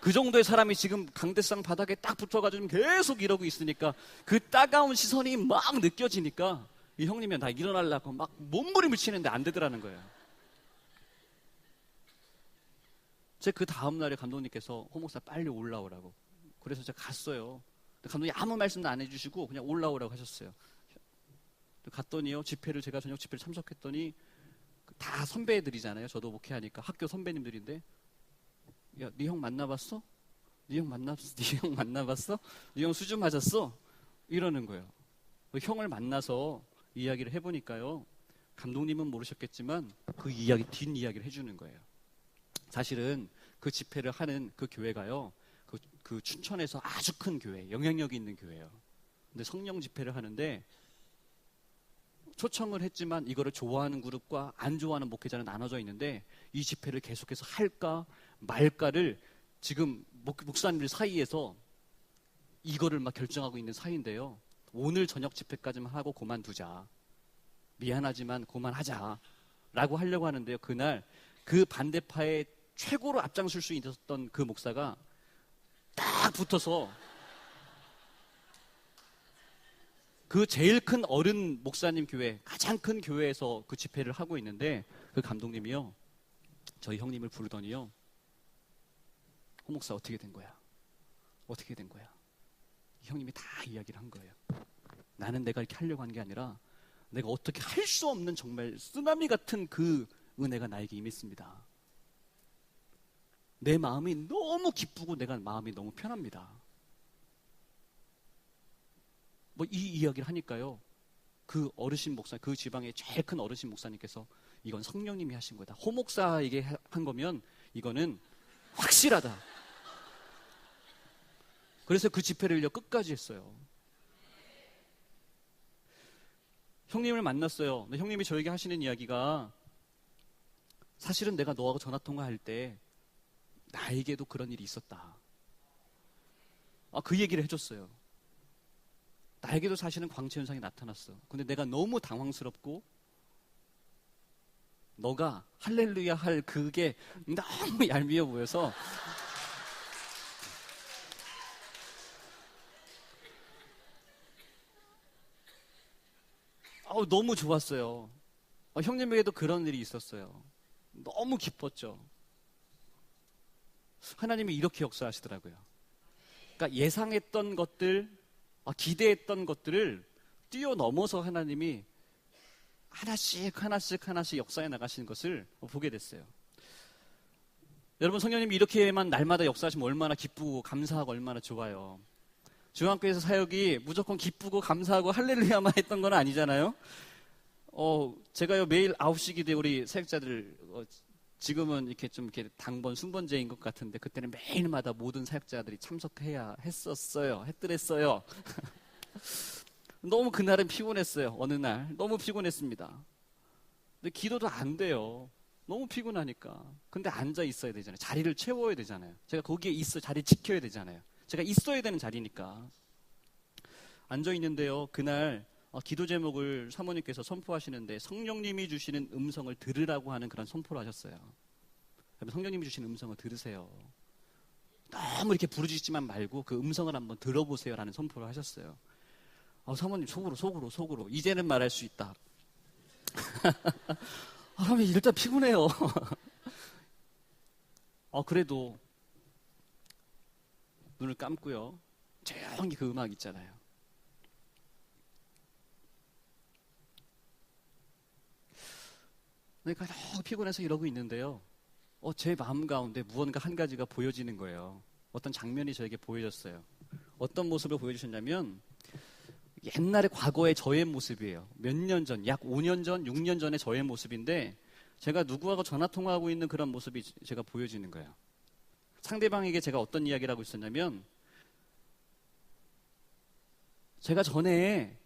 그 정도의 사람이 지금 강대상 바닥에 딱 붙어가지고 계속 이러고 있으니까 그 따가운 시선이 막 느껴지니까 이 형님이 나 일어나려고 막 몸부림을 치는데 안 되더라는 거예요. 제가 그 다음날에 감독님께서 호 목사 빨리 올라오라고. 그래서 제가 갔어요. 감독님 아무 말씀도 안 해주시고 그냥 올라오라고 하셨어요. 갔더니요, 제가 저녁 집회를 참석했더니 다 선배들이잖아요. 저도 목회하니까 학교 선배님들인데, 야, 네 형 만나봤어? 네 형 만나봤어? 네 형 수준 맞았어? 이러는 거예요. 형을 만나서 이야기를 해보니까요, 감독님은 모르셨겠지만 그 이야기 뒷이야기를 해주는 거예요. 사실은 그 집회를 하는 그 교회가요, 그 춘천에서 아주 큰 교회, 영향력이 있는 교회예요. 근데 성령 집회를 하는데 초청을 했지만 이거를 좋아하는 그룹과 안 좋아하는 목회자는 나눠져 있는데 이 집회를 계속해서 할까 말까를 지금 목사님들 사이에서 이거를 막 결정하고 있는 사이인데요. 오늘 저녁 집회까지만 하고 그만두자. 미안하지만 그만하자. 라고 하려고 하는데요. 그날 그 반대파의 최고로 앞장설 수 있었던 그 목사가 딱 붙어서 그 제일 큰 어른 목사님 교회, 가장 큰 교회에서 그 집회를 하고 있는데 그 감독님이요, 저희 형님을 부르더니요, 홍 목사 어떻게 된 거야? 어떻게 된 거야? 형님이 다 이야기를 한 거예요. 나는 내가 이렇게 하려고 한 게 아니라 내가 어떻게 할 수 없는 정말 쓰나미 같은 그 은혜가 나에게 임했습니다. 내 마음이 너무 기쁘고 내가 마음이 너무 편합니다. 뭐 이 이야기를 하니까요, 그 어르신 목사, 그 지방의 제일 큰 어르신 목사님께서 이건 성령님이 하신 거다. 호 목사에게 한 거면 이거는 확실하다. 그래서 그 집회를요 끝까지 했어요. 형님을 만났어요. 근데 형님이 저에게 하시는 이야기가, 사실은 내가 너하고 전화통화할 때 나에게도 그런 일이 있었다. 그 얘기를 해줬어요. 나에게도 사실은 광채 현상이 나타났어. 근데 내가 너무 당황스럽고 너가 할렐루야 할 그게 너무 얄미워 보여서 너무 좋았어요. 형님에게도 그런 일이 있었어요. 너무 기뻤죠. 하나님이 이렇게 역사하시더라고요. 그러니까 예상했던 것들, 기대했던 것들을 뛰어넘어서 하나님이 하나씩 역사해 나가시는 것을 보게 됐어요. 여러분, 성령님이 이렇게만 날마다 역사하시면 얼마나 기쁘고 감사하고 얼마나 좋아요. 중앙교회에서 사역이 무조건 기쁘고 감사하고 할렐루야만 했던 건 아니잖아요. 제가요 매일 9시 기도에 우리 사역자들, 지금은 이렇게 좀 이렇게 당번 순번제인 것 같은데 그때는 매일마다 모든 사역자들이 참석해야 했더랬어요. 너무 그날은 피곤했어요. 어느 날 너무 피곤했습니다. 근데 기도도 안 돼요. 너무 피곤하니까. 근데 앉아 있어야 되잖아요. 자리를 채워야 되잖아요. 제가 거기에 자리 지켜야 되잖아요. 제가 있어야 되는 자리니까. 앉아 있는데요, 그날 기도 제목을 사모님께서 선포하시는데 성령님이 주시는 음성을 들으라고 하는 그런 선포를 하셨어요. 성령님이 주시는 음성을 들으세요. 너무 이렇게 부르짖지만 말고 그 음성을 한번 들어보세요 라는 선포를 하셨어요. 사모님 속으로 이제는 말할 수 있다. 그러면 일단 피곤해요. 그래도 눈을 감고요, 조용히 그 음악 있잖아요. 그러니까 너무 피곤해서 이러고 있는데요, 제 마음 가운데 무언가 한 가지가 보여지는 거예요. 어떤 장면이 저에게 보여졌어요. 어떤 모습을 보여주셨냐면, 옛날에 과거의 저의 모습이에요. 몇 년 전, 약 5년 전, 6년 전의 저의 모습인데, 제가 누구하고 전화통화하고 있는 그런 모습이 제가 보여지는 거예요. 상대방에게 제가 어떤 이야기를 하고 있었냐면, 제가 전에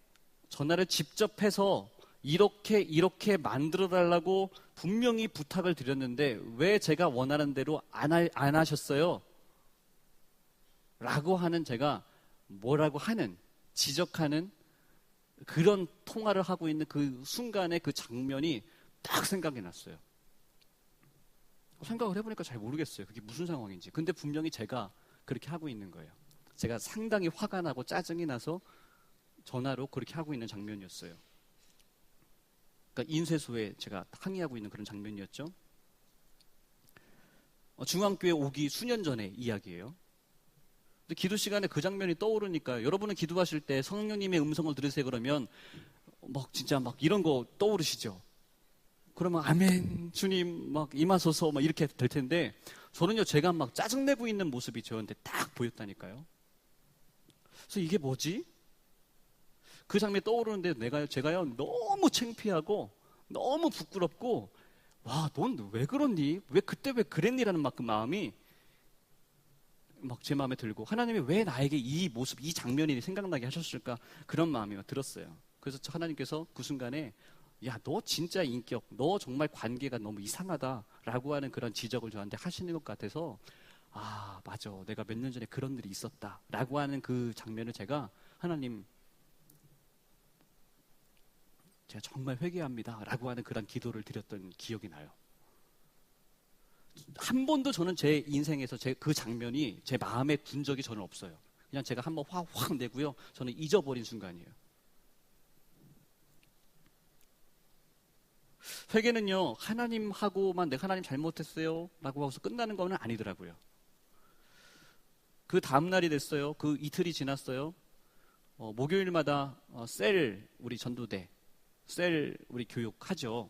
전화를 직접 해서 이렇게 만들어 달라고 분명히 부탁을 드렸는데 왜 제가 원하는 대로 안 하셨어요? 라고 하는, 제가 뭐라고 하는, 지적하는 그런 통화를 하고 있는 그 순간에 그 장면이 딱 생각이 났어요. 생각을 해보니까 잘 모르겠어요. 그게 무슨 상황인지. 근데 분명히 제가 그렇게 하고 있는 거예요. 제가 상당히 화가 나고 짜증이 나서 전화로 그렇게 하고 있는 장면이었어요. 그러니까 인쇄소에 제가 항의하고 있는 그런 장면이었죠. 중앙교회 오기 수년 전의 이야기예요. 근데 기도 시간에 그 장면이 떠오르니까, 여러분은 기도하실 때 성령님의 음성을 들으세요 그러면 진짜 이런 거 떠오르시죠? 그러면 아멘 주님 임하소서 이렇게 될 텐데, 저는요 제가 짜증내고 있는 모습이 저한테 딱 보였다니까요. 그래서 이게 뭐지? 그 장면이 떠오르는데 제가요 너무 창피하고 너무 부끄럽고, 넌 왜 그러니? 그때 왜 그랬니라는 그 마음이 제 마음에 들고, 하나님이 왜 나에게 이 모습, 이 장면이 생각나게 하셨을까, 그런 마음이 들었어요. 그래서 하나님께서 그 순간에, 야, 너 진짜 인격, 너 정말 관계가 너무 이상하다라고 하는 그런 지적을 저한테 하시는 것 같아서, 맞아, 내가 몇 년 전에 그런 일이 있었다라고 하는 그 장면을 제가, 하나님, 제가 정말 회개합니다 라고 하는 그런 기도를 드렸던 기억이 나요. 한 번도 저는 제 인생에서 그 장면이 제 마음에 둔 적이 저는 없어요. 그냥 제가 한번 확 내고요. 저는 잊어버린 순간이에요. 회개는요, 하나님하고만 내가 하나님 잘못했어요 라고 하고서 끝나는 거는 아니더라고요. 그 다음날이 됐어요. 그 이틀이 지났어요. 목요일마다 우리 전도대 우리 교육하죠.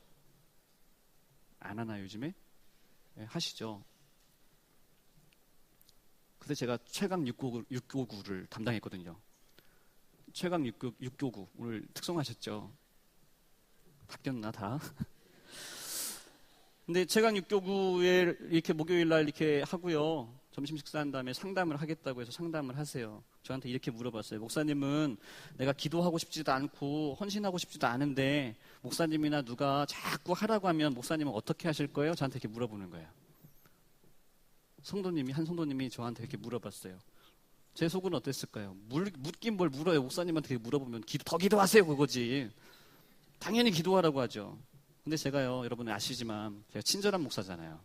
안 하나요, 요즘에? 네, 하시죠. 그때 제가 최강 659를 담당했거든요. 최강 659 오늘 특송하셨죠? 바뀌었나 다? 근데 최강 6교구에 이렇게 목요일날 이렇게 하고요. 점심 식사한 다음에 상담을 하겠다고 해서 상담을 하세요. 저한테 이렇게 물어봤어요. 목사님은 내가 기도하고 싶지도 않고 헌신하고 싶지도 않은데 목사님이나 누가 자꾸 하라고 하면 목사님은 어떻게 하실 거예요? 저한테 이렇게 물어보는 거예요. 한 성도님이 저한테 이렇게 물어봤어요. 제 속은 어땠을까요? 묻긴 뭘 물어요. 목사님한테 물어보면 더 기도하세요 그거지. 당연히 기도하라고 하죠. 근데 제가요, 여러분 아시지만 제가 친절한 목사잖아요.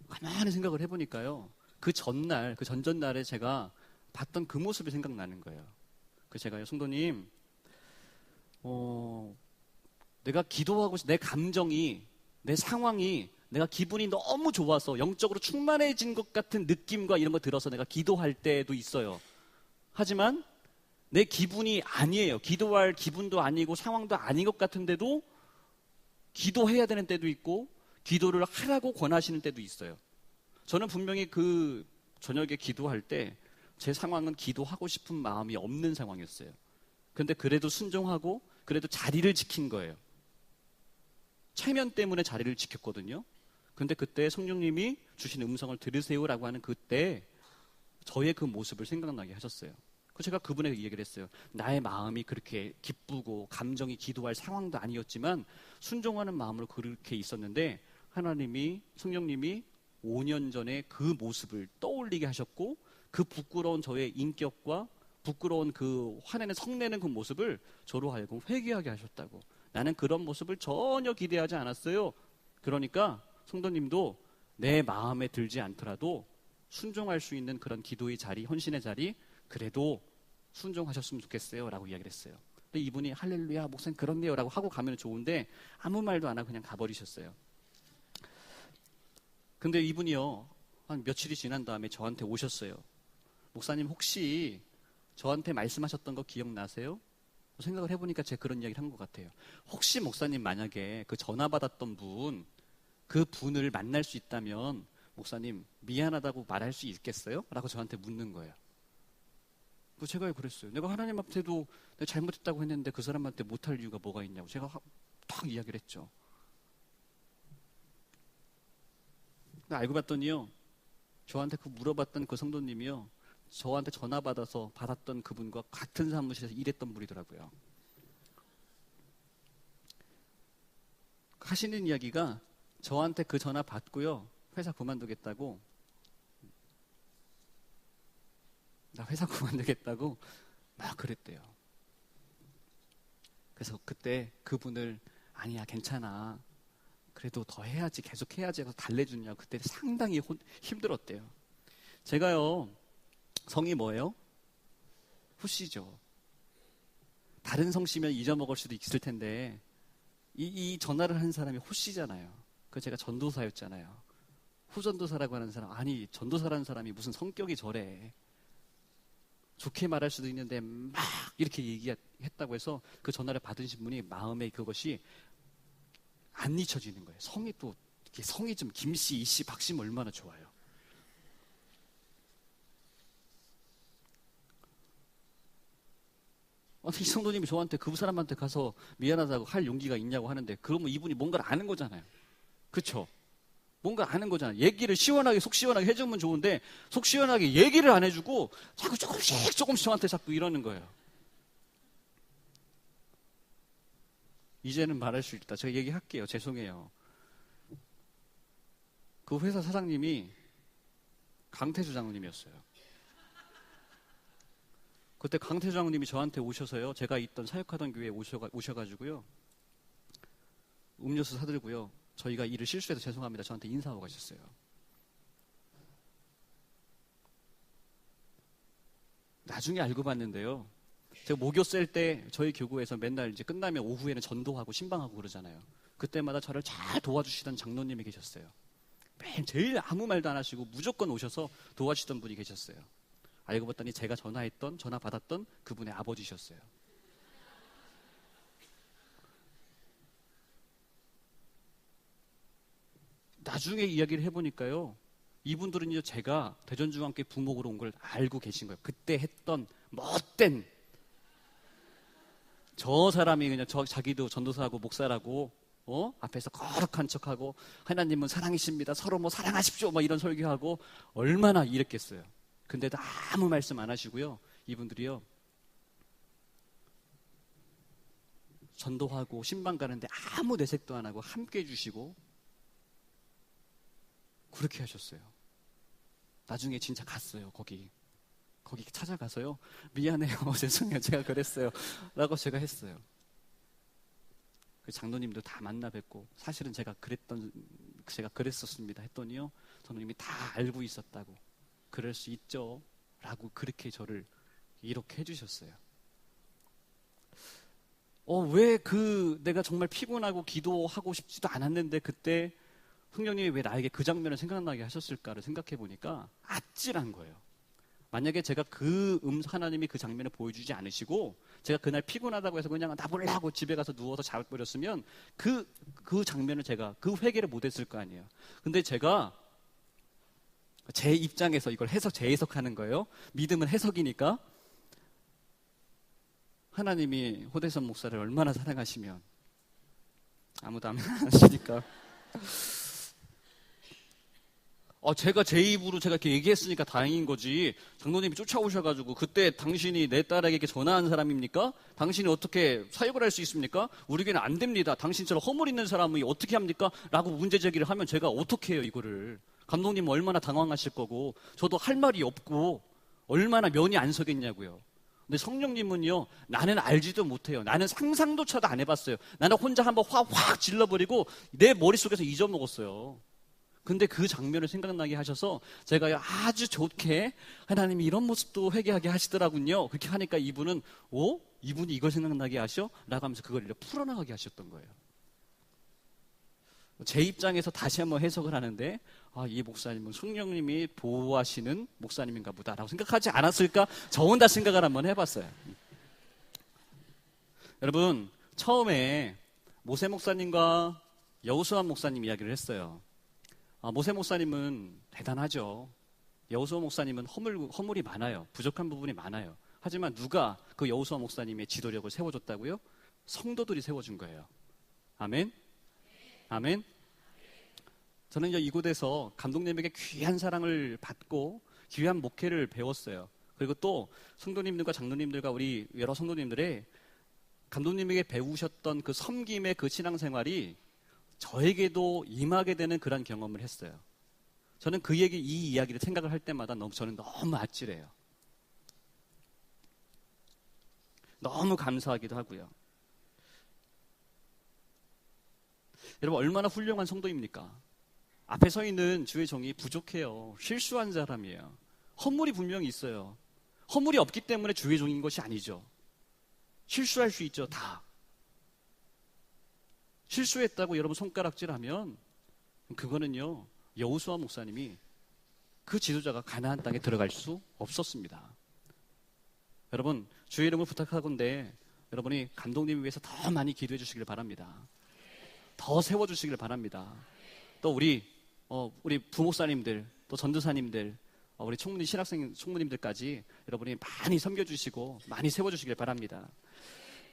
가만히 생각을 해보니까요, 그 전날, 그 전전날에 제가 봤던 그 모습이 생각나는 거예요. 제가요, 성도님, 내가 기도하고 내 감정이, 내 상황이, 내가 기분이 너무 좋아서 영적으로 충만해진 것 같은 느낌과 이런 거 들어서 내가 기도할 때도 있어요. 하지만 내 기분이 아니에요. 기도할 기분도 아니고 상황도 아닌 것 같은데도 기도해야 되는 때도 있고 기도를 하라고 권하시는 때도 있어요. 저는 분명히 그 저녁에 기도할 때 제 상황은 기도하고 싶은 마음이 없는 상황이었어요. 그런데 그래도 순종하고 그래도 자리를 지킨 거예요. 체면 때문에 자리를 지켰거든요. 그런데 그때 성령님이 주신 음성을 들으세요라고 하는 그때 저의 그 모습을 생각나게 하셨어요. 제가 그분에게 얘기를 했어요. 나의 마음이 그렇게 기쁘고 감정이 기도할 상황도 아니었지만 순종하는 마음으로 그렇게 있었는데 하나님이, 성령님이 5년 전에 그 모습을 떠올리게 하셨고 그 부끄러운 저의 인격과 부끄러운 그 화내는 성내는 그 모습을 저로 하여금 회개하게 하셨다고. 나는 그런 모습을 전혀 기대하지 않았어요. 그러니까 성도님도 내 마음에 들지 않더라도 순종할 수 있는 그런 기도의 자리, 헌신의 자리 그래도 순종하셨으면 좋겠어요 라고 이야기를 했어요. 근데 이분이 할렐루야 목사님 그렇네요 라고 하고 가면 좋은데 아무 말도 안 하고 그냥 가버리셨어요. 근데 이분이요 한 며칠이 지난 다음에 저한테 오셨어요. 목사님 혹시 저한테 말씀하셨던 거 기억나세요? 생각을 해보니까 제가 그런 이야기를 한 것 같아요. 혹시 목사님 만약에 그 전화 받았던 그 분을 만날 수 있다면 목사님 미안하다고 말할 수 있겠어요? 라고 저한테 묻는 거예요. 제가 그랬어요. 내가 하나님 앞에도 내가 잘못했다고 했는데 그 사람한테 못할 이유가 뭐가 있냐고 제가 탁 이야기를 했죠. 알고 봤더니요, 저한테 그 물어봤던 그 성도님이요, 저한테 전화 받았던 그분과 같은 사무실에서 일했던 분이더라고요. 하시는 이야기가 저한테 그 전화 받고요, 회사 그만두겠다고, 나 회사 그만두겠다고 막 그랬대요. 그래서 그때 그분을 아니야 괜찮아 그래도 더 해야지 계속 해야지 해서 달래주냐고 그때 상당히 힘들었대요. 제가요 성이 뭐예요? 후씨죠. 다른 성씨면 잊어먹을 수도 있을 텐데 이 전화를 한 사람이 후씨잖아요. 제가 전도사였잖아요. 후전도사라고 하는 사람, 아니 전도사라는 사람이 무슨 성격이 저래. 좋게 말할 수도 있는데 막 이렇게 얘기했다고 해서 그 전화를 받으신 분이 마음에 그것이 안 잊혀지는 거예요. 성이 좀 김씨, 이씨, 박씨면 얼마나 좋아요. 이 성도님이 저한테 그 사람한테 가서 미안하다고 할 용기가 있냐고 하는데 그러면 이분이 뭔가를 아는 거잖아요. 그렇죠? 뭔가 아는 거잖아요. 얘기를 시원하게 속 시원하게 해주면 좋은데 속 시원하게 얘기를 안 해주고 자꾸 조금씩 저한테 자꾸 이러는 거예요. 이제는 말할 수 있다. 제가 얘기할게요. 죄송해요. 그 회사 사장님이 강태주 장로님이었어요. 그때 강태주 장로님이 저한테 오셔서요. 제가 있던 사역하던 교회에 오셔가지고요. 음료수 사들고요. 저희가 일을 실수해서 죄송합니다. 저한테 인사하고 가셨어요. 나중에 알고 봤는데요. 제가 모교 셀 때 저희 교구에서 맨날 이제 끝나면 오후에는 전도하고 신방하고 그러잖아요. 그때마다 저를 잘 도와주시던 장로님이 계셨어요. 맨 제일 아무 말도 안 하시고 무조건 오셔서 도와주시던 분이 계셨어요. 알고 봤더니 제가 전화 받았던 그분의 아버지셨어요. 나중에 이야기를 해보니까요. 이분들은요, 제가 대전중앙교회 부목으로 온 걸 알고 계신 거예요. 그때 했던 못된, 저 사람이 그냥 자기도 전도사하고 목사라고, 앞에서 거룩한 척하고, 하나님은 사랑이십니다. 서로 뭐 사랑하십시오. 뭐 이런 설교하고, 얼마나 이랬겠어요. 근데도 아무 말씀 안 하시고요. 이분들이요, 전도하고 신방 가는데 아무 내색도 안 하고 함께 해주시고, 그렇게 하셨어요. 나중에 진짜 갔어요. 거기 찾아가서요. 미안해요. 죄송해요. 제가 그랬어요. 라고 제가 했어요. 그 장로님도 다 만나 뵙고 사실은 제가 그랬었습니다 했더니요. 장로님이 다 알고 있었다고. 그럴 수 있죠. 라고 그렇게 저를 이렇게 해주셨어요. 왜 내가 정말 피곤하고 기도하고 싶지도 않았는데 그때 흥령님이 왜 나에게 그 장면을 생각나게 하셨을까를 생각해 보니까 아찔한 거예요. 만약에 제가 하나님이 그 장면을 보여주지 않으시고 제가 그날 피곤하다고 해서 그냥 나 몰라 하고 집에 가서 누워서 자버렸으면 그 장면을 제가 그 회개를 못했을 거 아니에요. 근데 제가 제 입장에서 이걸 재해석하는 거예요. 믿음은 해석이니까 하나님이 호대선 목사를 얼마나 사랑하시면 아무도 안 하시니까 제가 제 입으로 제가 이렇게 얘기했으니까 다행인 거지. 장로님이 쫓아오셔가지고 그때 당신이 내 딸에게 전화한 사람입니까? 당신이 어떻게 사역을 할 수 있습니까? 우리 교회는 안 됩니다. 당신처럼 허물 있는 사람이 어떻게 합니까? 라고 문제 제기를 하면 제가 어떻게 해요 이거를. 감독님은 얼마나 당황하실 거고 저도 할 말이 없고 얼마나 면이 안 서겠냐고요. 근데 성령님은요, 나는 알지도 못해요. 나는 상상도차도 안 해봤어요. 나는 혼자 한번 확 질러버리고 내 머릿속에서 잊어먹었어요. 근데 그 장면을 생각나게 하셔서 제가 아주 좋게 하나님이 이런 모습도 회개하게 하시더라군요. 그렇게 하니까 이분이 이걸 생각나게 하셔? 라고 하면서 그걸 이렇게 풀어나가게 하셨던 거예요. 제 입장에서 다시 한번 해석을 하는데 이 목사님은 성령님이 보호하시는 목사님인가 보다라고 생각하지 않았을까? 저 혼자 생각을 한번 해봤어요. 여러분, 처음에 모세 목사님과 여호수아 목사님 이야기를 했어요. 모세 목사님은 대단하죠. 여호수아 목사님은 허물이 많아요. 부족한 부분이 많아요. 하지만 누가 그 여호수아 목사님의 지도력을 세워줬다고요? 성도들이 세워준 거예요. 아멘? 아멘? 저는 이제 이곳에서 감독님에게 귀한 사랑을 받고 귀한 목회를 배웠어요. 그리고 또 성도님들과 장로님들과 우리 여러 성도님들의 감독님에게 배우셨던 그 섬김의 그 신앙생활이 저에게도 임하게 되는 그런 경험을 했어요. 저는 이 이야기를 생각을 할 때마다 저는 너무 아찔해요. 너무 감사하기도 하고요. 여러분, 얼마나 훌륭한 성도입니까? 앞에 서 있는 주의 종이 부족해요. 실수한 사람이에요. 허물이 분명히 있어요. 허물이 없기 때문에 주의 종인 것이 아니죠. 실수할 수 있죠, 다. 실수했다고 여러분 손가락질하면 그거는요, 여호수아 목사님이 그 지도자가 가나안 땅에 들어갈 수 없었습니다. 여러분, 주의 이름을 부탁하건대 여러분이 감독님을 위해서 더 많이 기도해 주시길 바랍니다. 더 세워주시길 바랍니다. 또 우리 부목사님들, 또 전도사님들, 우리 신학생 총무님들까지 여러분이 많이 섬겨주시고 많이 세워주시길 바랍니다.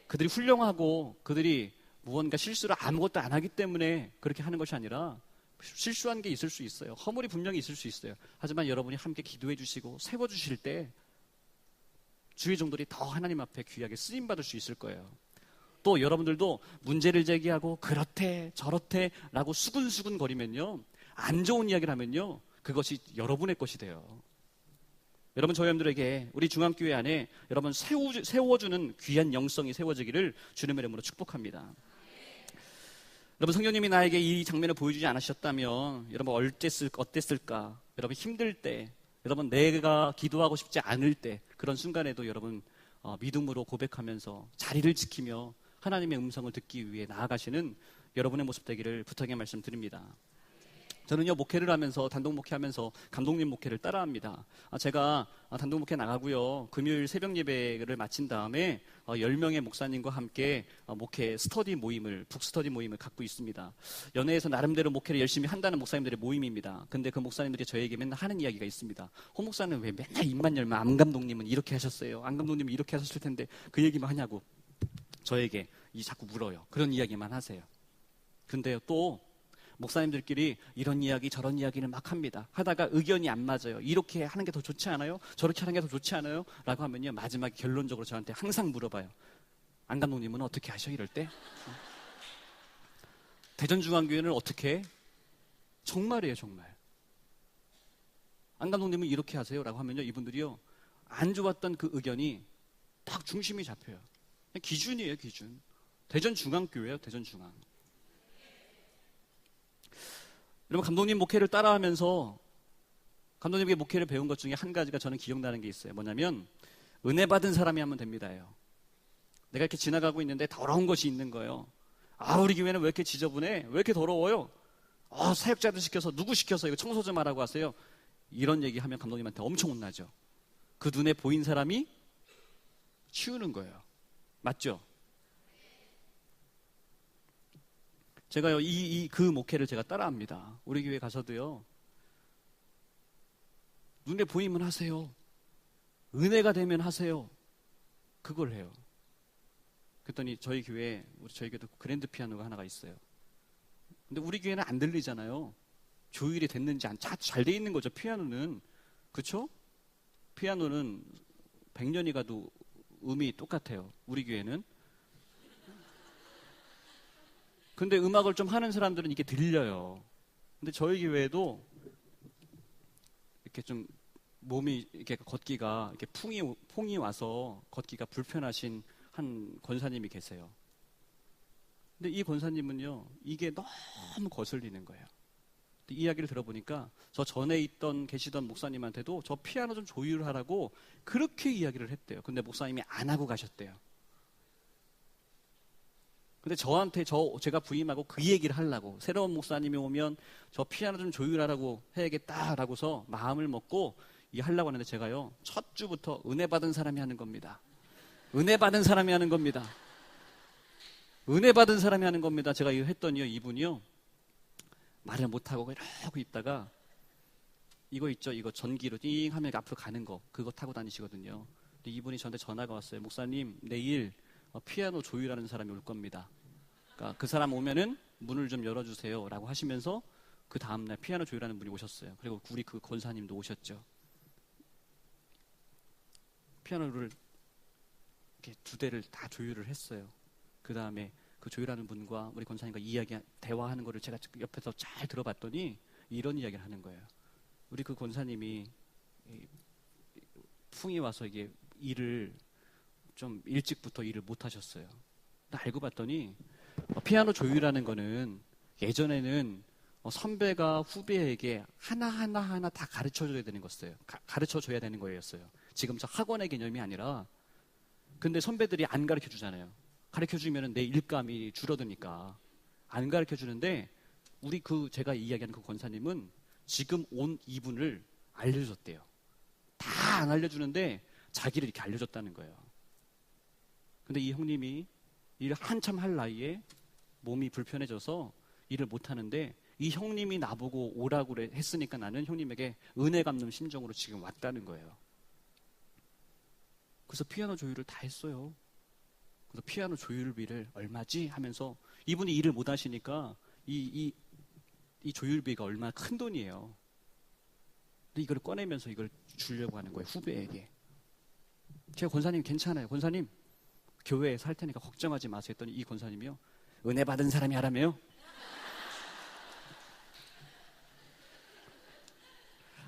그들이 훌륭하고 그들이 무언가 실수를 아무것도 안 하기 때문에 그렇게 하는 것이 아니라 실수한 게 있을 수 있어요. 허물이 분명히 있을 수 있어요. 하지만 여러분이 함께 기도해 주시고 세워주실 때 주의 종들이 더 하나님 앞에 귀하게 쓰임받을 수 있을 거예요. 또 여러분들도 문제를 제기하고 그렇대 저렇대 라고 수근수근 거리면요, 안 좋은 이야기를 하면요, 그것이 여러분의 것이 돼요. 여러분, 저희 여러분들에게 우리 중앙교회 안에 여러분 세워주는 귀한 영성이 세워지기를 주님의 이름으로 축복합니다. 여러분, 성령님이 나에게 이 장면을 보여주지 않으셨다면 여러분 어땠을까? 여러분 힘들 때, 여러분 내가 기도하고 싶지 않을 때, 그런 순간에도 여러분 믿음으로 고백하면서 자리를 지키며 하나님의 음성을 듣기 위해 나아가시는 여러분의 모습 되기를 부탁의 말씀드립니다. 저는요, 목회를 하면서, 단독 목회하면서 감독님 목회를 따라합니다. 제가 단독 목회 나가고요, 금요일 새벽 예배를 마친 다음에 10명의 목사님과 함께 목회 스터디 모임을, 북스터디 모임을 갖고 있습니다. 연회에서 나름대로 목회를 열심히 한다는 목사님들의 모임입니다. 근데 그 목사님들이 저에게 맨날 하는 이야기가 있습니다. 홍 목사는 왜 맨날 입만 열면 안 감독님은 이렇게 하셨어요, 안 감독님은 이렇게 하셨을 텐데 그 얘기만 하냐고 저에게 자꾸 물어요. 그런 이야기만 하세요. 근데요, 또 목사님들끼리 이런 이야기 저런 이야기를 막 합니다. 하다가 의견이 안 맞아요. 이렇게 하는 게 더 좋지 않아요? 저렇게 하는 게 더 좋지 않아요? 라고 하면요, 마지막에 결론적으로 저한테 항상 물어봐요. 안 감독님은 어떻게 하셔? 이럴 때? 대전중앙교회는 어떻게 해? 정말이에요, 정말. 안 감독님은 이렇게 하세요? 라고 하면요, 이분들이요, 안 좋았던 그 의견이 딱 중심이 잡혀요. 기준이에요, 기준. 대전중앙교회예요, 대전중앙. 여러분, 감독님 목회를 따라하면서 감독님에게 목회를 배운 것 중에 한 가지가 저는 기억나는 게 있어요. 뭐냐면, 은혜 받은 사람이 하면 됩니다예요. 내가 이렇게 지나가고 있는데 더러운 것이 있는 거예요. 우리 교회는 왜 이렇게 지저분해? 왜 이렇게 더러워요? 사역자들 시켜서, 누구 시켜서 이거 청소 좀 하라고 하세요? 이런 얘기하면 감독님한테 엄청 혼나죠. 그 눈에 보인 사람이 치우는 거예요. 맞죠? 제가요, 그 목회를 제가 따라합니다. 우리 교회 가서도요, 눈에 보이면 하세요. 은혜가 되면 하세요. 그걸 해요. 그랬더니 저희 교회도 그랜드 피아노가 하나가 있어요. 근데 우리 교회는 안 들리잖아요. 조율이 됐는지 잘 돼 있는 거죠, 피아노는. 그쵸? 피아노는 100년이 가도 음이 똑같아요. 우리 교회는. 근데 음악을 좀 하는 사람들은 이게 들려요. 근데 저희 교회에도 이렇게 좀 몸이 이렇게 걷기가 이렇게 풍이 와서 걷기가 불편하신 한 권사님이 계세요. 근데 이 권사님은요, 이게 너무 거슬리는 거예요. 이 이야기를 들어보니까 저 전에 계시던 목사님한테도 저 피아노 좀 조율하라고 그렇게 이야기를 했대요. 근데 목사님이 안 하고 가셨대요. 근데 저한테 제가 부임하고 그 얘기를 하려고, 새로운 목사님이 오면 저 피아노 좀 조율하라고 해야겠다라고서 마음을 먹고 하려고 하는데, 제가요, 첫 주부터 은혜 받은 사람이 하는 겁니다. 은혜 받은 사람이 하는 겁니다. 은혜 받은 사람이 하는 겁니다. 제가 이거 했더니요, 이분이요, 말을 못하고 이러고 있다가 이거 있죠, 이거 전기로 띵 하면 앞으로 가는 거, 그거 타고 다니시거든요. 근데 이분이 저한테 전화가 왔어요. 목사님, 내일 피아노 조율하는 사람이 올 겁니다. 그러니까 그 사람 오면은 문을 좀 열어주세요 라고 하시면서 그 다음날 피아노 조율하는 분이 오셨어요. 그리고 우리 그 권사님도 오셨죠. 피아노를 이렇게 2대를 다 조율을 했어요. 그 다음에 그 조율하는 분과 우리 권사님과 대화하는 거를 제가 옆에서 잘 들어봤더니 이런 이야기를 하는 거예요. 우리 그 권사님이 풍이 와서 이게 일을 좀 일찍부터 일을 못 하셨어요. 알고 봤더니 피아노 조율하는 거는 예전에는 선배가 후배에게 하나하나 다 가르쳐줘야 되는 거였어요. 가르쳐줘야 되는 거였어요. 지금 저 학원의 개념이 아니라. 근데 선배들이 안 가르쳐 주잖아요. 가르쳐 주면 내 일감이 줄어드니까 안 가르쳐 주는데, 제가 이야기하는 그 권사님은 지금 온 이분을 알려줬대요. 다 안 알려주는데 자기를 이렇게 알려줬다는 거예요. 근데 이 형님이 일을 한참 할 나이에 몸이 불편해져서 일을 못 하는데, 이 형님이 나보고 오라고 했으니까 나는 형님에게 은혜 갚는 심정으로 지금 왔다는 거예요. 그래서 피아노 조율을 다 했어요. 그래서 피아노 조율비를 얼마지 하면서, 이분이 일을 못 하시니까 이 조율비가 얼마나 큰 돈이에요. 근데 이걸 꺼내면서 이걸 주려고 하는 거예요, 후배에게. 제가 권사님 괜찮아요, 권사님 교회에서 할 테니까 걱정하지 마세요 했더니 이 권사님이요, 은혜 받은 사람이 하라며요?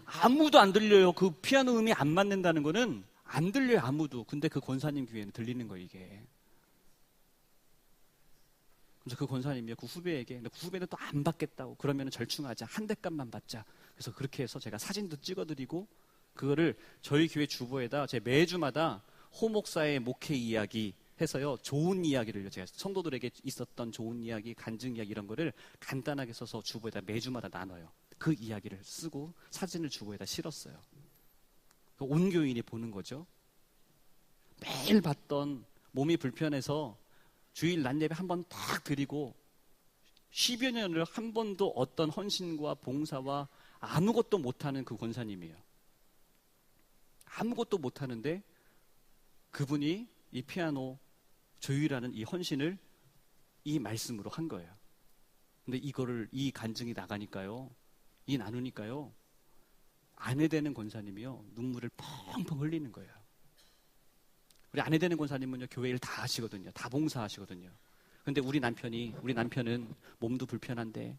아무도 안 들려요. 그 피아노 음이 안 맞는다는 거는 안 들려요, 아무도. 근데 그 권사님 귀에는 들리는 거예요, 이게. 그래서 그 권사님이요, 그 후배에게, 근데 그 후배는 또 안 받겠다고, 그러면 절충하자, 한 대값만 받자. 그래서 그렇게 해서 제가 사진도 찍어드리고, 그거를 저희 교회 주보에다 제 매주마다 호목사의 목회 이야기 해서요, 좋은 이야기를 제가 성도들에게 있었던 좋은 이야기, 간증 이야기 이런 거를 간단하게 써서 주보에다 매주마다 나눠요. 그 이야기를 쓰고 사진을 주보에다 실었어요. 온 교인이 보는 거죠. 매일 봤던 몸이 불편해서 주일 낮 예배 한 번 딱 드리고 10여 년을 한 번도 어떤 헌신과 봉사와 아무것도 못하는 그 권사님이에요. 아무것도 못하는데 그분이 이 피아노 조율하는 이 헌신을 이 말씀으로 한 거예요. 근데 이거를, 이 간증이 나가니까요, 이 나누니까요, 아내 되는 권사님이요, 눈물을 펑펑 흘리는 거예요. 우리 아내 되는 권사님은요, 교회 일 다 하시거든요. 다 봉사하시거든요. 근데 우리 남편은 몸도 불편한데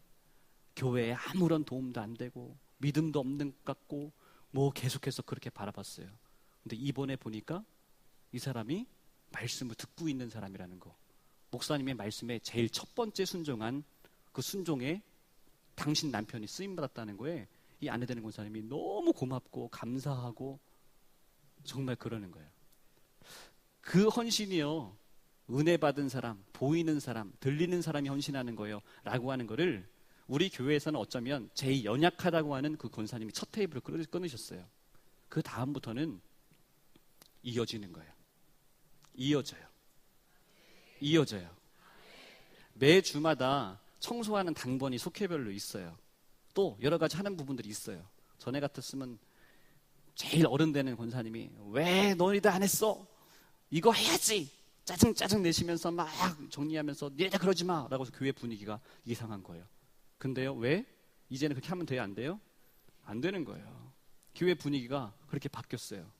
교회에 아무런 도움도 안 되고 믿음도 없는 것 같고 뭐 계속해서 그렇게 바라봤어요. 근데 이번에 보니까 이 사람이 말씀을 듣고 있는 사람이라는 거, 목사님의 말씀에 제일 첫 번째 순종한 그 순종에 당신 남편이 쓰임받았다는 거에 이 아내 되는 권사님이 너무 고맙고 감사하고 정말 그러는 거예요. 그 헌신이요, 은혜 받은 사람, 보이는 사람, 들리는 사람이 헌신하는 거예요 라고 하는 거를 우리 교회에서는 어쩌면 제일 연약하다고 하는 그 권사님이 첫 테이블을 끊으셨어요. 그 다음부터는 이어지는 거예요. 이어져요. 매 주마다 청소하는 당번이 속회별로 있어요. 또 여러 가지 하는 부분들이 있어요. 전에 같았으면 제일 어른 되는 권사님이 왜 너희들 안 했어? 이거 해야지! 짜증 내시면서 막 정리하면서 얘들 그러지 마! 라고 해서 교회 분위기가 이상한 거예요. 근데요, 왜? 이제는 그렇게 하면 돼요? 안 돼요? 안 되는 거예요. 교회 분위기가 그렇게 바뀌었어요.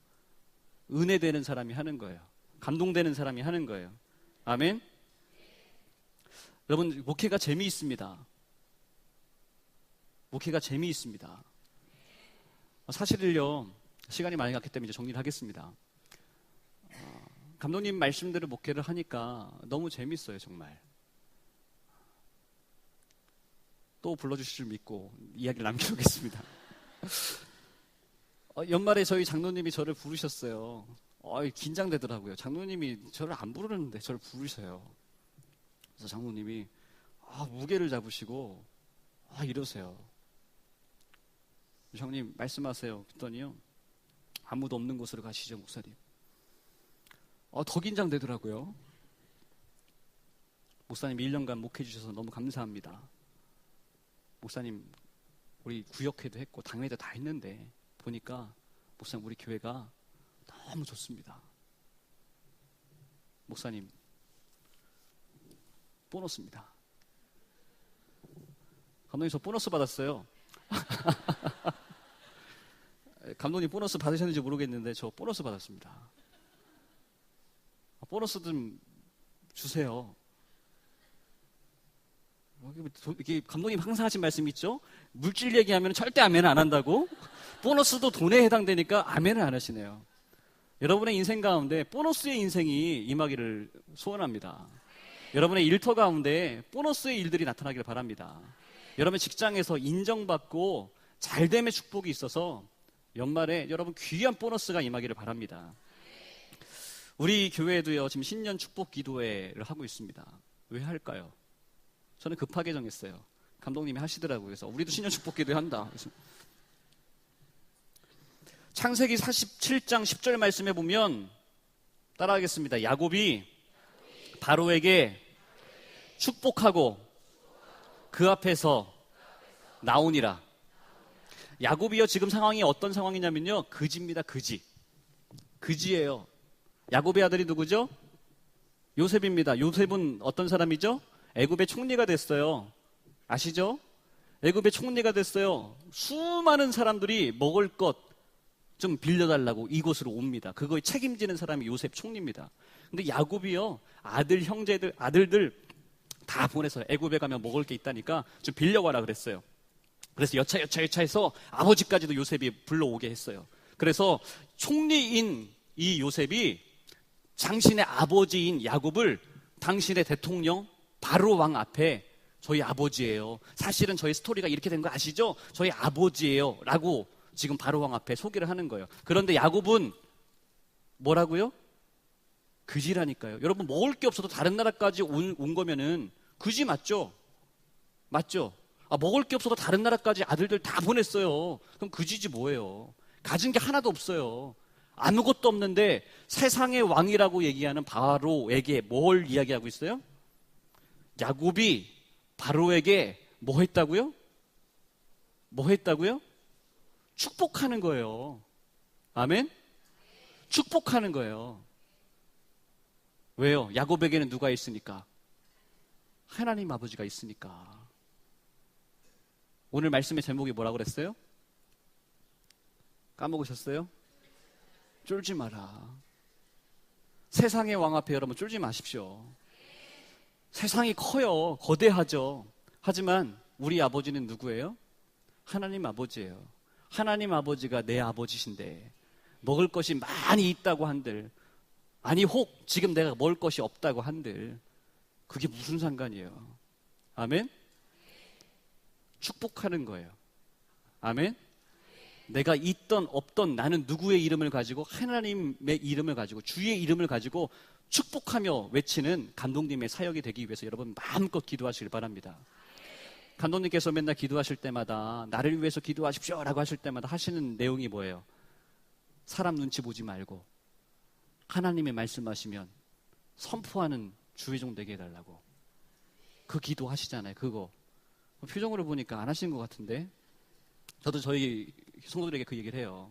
은혜되는 사람이 하는 거예요. 감동되는 사람이 하는 거예요. 아멘? 여러분, 목회가 재미있습니다. 목회가 재미있습니다. 사실을요, 시간이 많이 갔기 때문에 이제 정리를 하겠습니다. 감독님 말씀대로 목회를 하니까 너무 재밌어요, 정말. 또 불러주실 줄 믿고 이야기를 남겨보겠습니다. 연말에 저희 장로님이 저를 부르셨어요. 긴장되더라고요. 장로님이 저를 안 부르는데 저를 부르셔요. 그래서 장로님이 무게를 잡으시고 이러세요. 장로님 말씀하세요. 그랬더니요, 아무도 없는 곳으로 가시죠, 목사님. 더 긴장되더라고요. 목사님 1년간 목회 주셔서 너무 감사합니다. 목사님 우리 구역회도 했고 당회도 다 했는데 보니까 목사님 우리 교회가 너무 좋습니다. 목사님 보너스입니다. 감독님 저 보너스 받았어요. 감독님 보너스 받으셨는지 모르겠는데 저 보너스 받았습니다. 보너스 좀 주세요. 이게 감독님 항상 하신 말씀 있죠? 물질 얘기하면 절대 아멘을 안 한다고? 보너스도 돈에 해당되니까 아멘을 안 하시네요. 여러분의 인생 가운데 보너스의 인생이 임하기를 소원합니다. 여러분의 일터 가운데 보너스의 일들이 나타나기를 바랍니다. 여러분의 직장에서 인정받고 잘됨의 축복이 있어서 연말에 여러분 귀한 보너스가 임하기를 바랍니다. 우리 교회도요, 지금 신년 축복 기도회를 하고 있습니다. 왜 할까요? 저는 급하게 정했어요. 감독님이 하시더라고요. 그래서 우리도 신년 축복 기도회 한다. 그래서 창세기 47장 10절 말씀에 보면 따라하겠습니다. 야곱이 바로에게 축복하고 그 앞에서 나오니라. 야곱이요, 지금 상황이 어떤 상황이냐면요, 그지입니다. 그지예요. 야곱의 아들이 누구죠? 요셉입니다. 요셉은 어떤 사람이죠? 애굽의 총리가 됐어요. 아시죠? 애굽의 총리가 됐어요. 수많은 사람들이 먹을 것 좀 빌려달라고 이곳으로 옵니다. 그거에 책임지는 사람이 요셉 총리입니다. 근데 야곱이요, 아들들 다 보내서 애굽에 가면 먹을 게 있다니까 좀 빌려와라 그랬어요. 그래서 여차해서 아버지까지도 요셉이 불러오게 했어요. 그래서 총리인 이 요셉이 당신의 아버지인 야곱을 당신의 대통령 바로 왕 앞에 저희 아버지예요. 사실은 저희 스토리가 이렇게 된 거 아시죠? 저희 아버지예요. 라고 지금 바로 왕 앞에 소개를 하는 거예요. 그런데 야곱은 뭐라고요? 그지라니까요. 여러분, 먹을 게 없어도 다른 나라까지 온 거면은 그지 맞죠? 맞죠? 먹을 게 없어도 다른 나라까지 아들들 다 보냈어요. 그럼 그지지 뭐예요? 가진 게 하나도 없어요. 아무것도 없는데 세상의 왕이라고 얘기하는 바로에게 뭘 이야기하고 있어요? 야곱이 바로에게 뭐 했다고요? 뭐 했다고요? 축복하는 거예요. 아멘? 축복하는 거예요. 왜요? 야곱에게는 누가 있으니까? 하나님 아버지가 있으니까. 오늘 말씀의 제목이 뭐라고 그랬어요? 까먹으셨어요? 쫄지 마라. 세상의 왕 앞에 여러분 쫄지 마십시오. 세상이 커요. 거대하죠. 하지만 우리 아버지는 누구예요? 하나님 아버지예요. 하나님 아버지가 내 아버지신데 먹을 것이 많이 있다고 한들, 아니 혹 지금 내가 먹을 것이 없다고 한들 그게 무슨 상관이에요? 아멘? 축복하는 거예요. 아멘? 내가 있던 없던 나는 누구의 이름을 가지고, 하나님의 이름을 가지고, 주의 이름을 가지고 축복하며 외치는 감독님의 사역이 되기 위해서 여러분 마음껏 기도하시길 바랍니다. 감독님께서 맨날 기도하실 때마다 나를 위해서 기도하십시오 라고 하실 때마다 하시는 내용이 뭐예요? 사람 눈치 보지 말고 하나님이 말씀하시면 선포하는 주의종 되게 해달라고. 그 기도 하시잖아요. 그거 표정으로 보니까 안 하신 것 같은데, 저도 저희 성도들에게 그 얘기를 해요.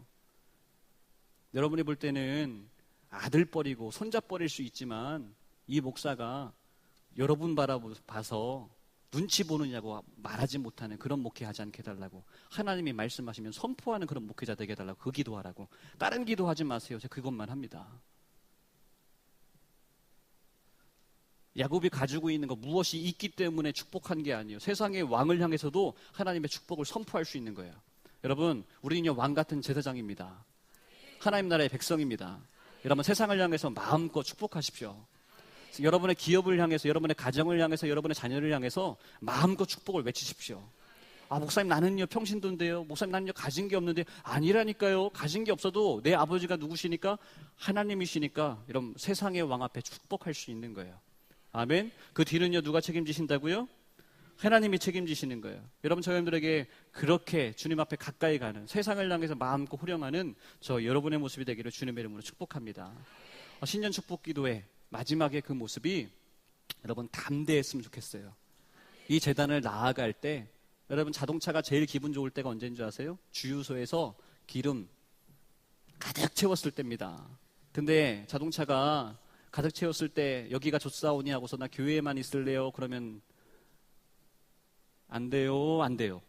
여러분이 볼 때는 아들뻘이고 손자뻘일 수 있지만 이 목사가 여러분 바라봐서 눈치 보느냐고 말하지 못하는 그런 목회하지 않게 해달라고. 하나님이 말씀하시면 선포하는 그런 목회자 되게 해달라고. 그 기도하라고. 다른 기도하지 마세요. 제가 그것만 합니다. 야곱이 가지고 있는 거 무엇이 있기 때문에 축복한 게 아니에요. 세상의 왕을 향해서도 하나님의 축복을 선포할 수 있는 거예요. 여러분, 우리는요 왕 같은 제사장입니다. 하나님 나라의 백성입니다. 여러분, 세상을 향해서 마음껏 축복하십시오. 여러분의 기업을 향해서, 여러분의 가정을 향해서, 여러분의 자녀를 향해서 마음껏 축복을 외치십시오. 목사님 나는요 평신도인데요, 목사님 나는요 가진 게 없는데. 아니라니까요. 가진 게 없어도 내 아버지가 누구시니까? 하나님이시니까 여러분 세상의 왕 앞에 축복할 수 있는 거예요. 아멘. 그 뒤는요 누가 책임지신다고요? 하나님이 책임지시는 거예요. 여러분, 저희들에게 그렇게 주님 앞에 가까이 가는, 세상을 향해서 마음껏 호령하는 저 여러분의 모습이 되기를 주님의 이름으로 축복합니다. 신년 축복 기도회 마지막에 그 모습이 여러분 담대했으면 좋겠어요. 이 제단을 나아갈 때 여러분, 자동차가 제일 기분 좋을 때가 언제인 줄 아세요? 주유소에서 기름 가득 채웠을 때입니다. 근데 자동차가 가득 채웠을 때 여기가 좋사오니 하고서 나 교회에만 있을래요? 그러면 안 돼요. 안 돼요.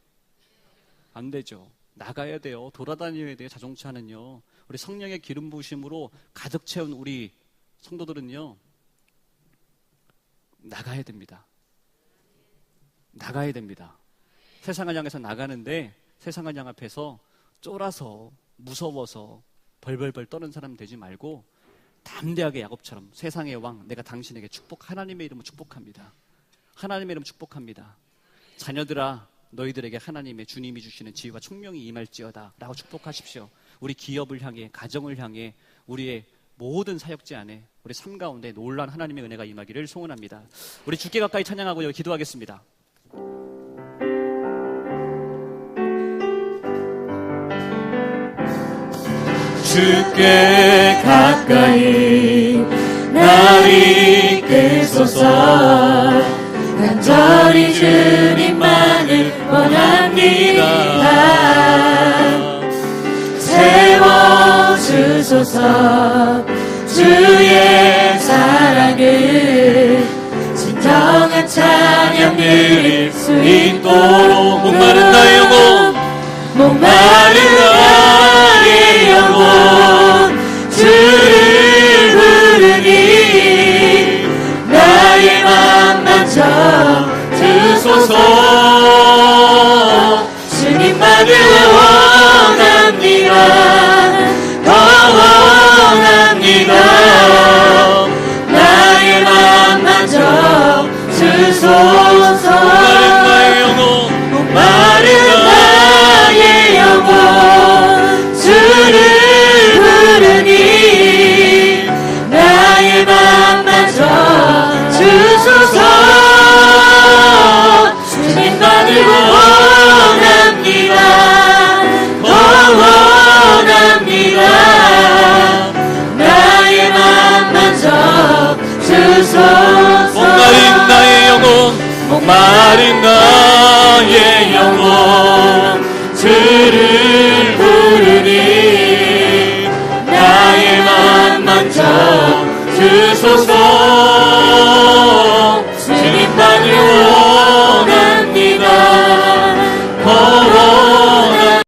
안 되죠. 나가야 돼요. 돌아다녀야 돼요. 자동차는요. 우리 성령의 기름 부으심으로 가득 채운 우리 성도들은요 나가야 됩니다. 나가야 됩니다. 세상을 향해서 나가는데 세상을 향해서 쫄아서 무서워서 벌벌벌 떠는 사람 되지 말고 담대하게 야곱처럼 세상의 왕, 내가 당신에게 축복, 하나님의 이름으로 축복합니다. 하나님의 이름으로 축복합니다. 자녀들아, 너희들에게 하나님의 주님이 주시는 지혜와 총명이 임할지어다 라고 축복하십시오. 우리 기업을 향해, 가정을 향해, 우리의 모든 사역지 안에, 우리 삶 가운데 놀라운 하나님의 은혜가 임하기를 소원합니다. 우리 주께 가까이 찬양하고 여기 기도하겠습니다. 주께 가까이 날 이끄소서. 간절히 주님만을 원합니다. 세워주소서. 주의 사랑을 진정한 찬양 드릴 수 있도록. 목마른 나의 영혼, 목마른 나의 영혼, 주를 부르니 나의 맘 만져 주소서. 주님만을 원합니다. 더 원합니다. 나의 맘 만져 주소서. 마른 나의 영혼 주를 부르니 나의 맘 만져 주소서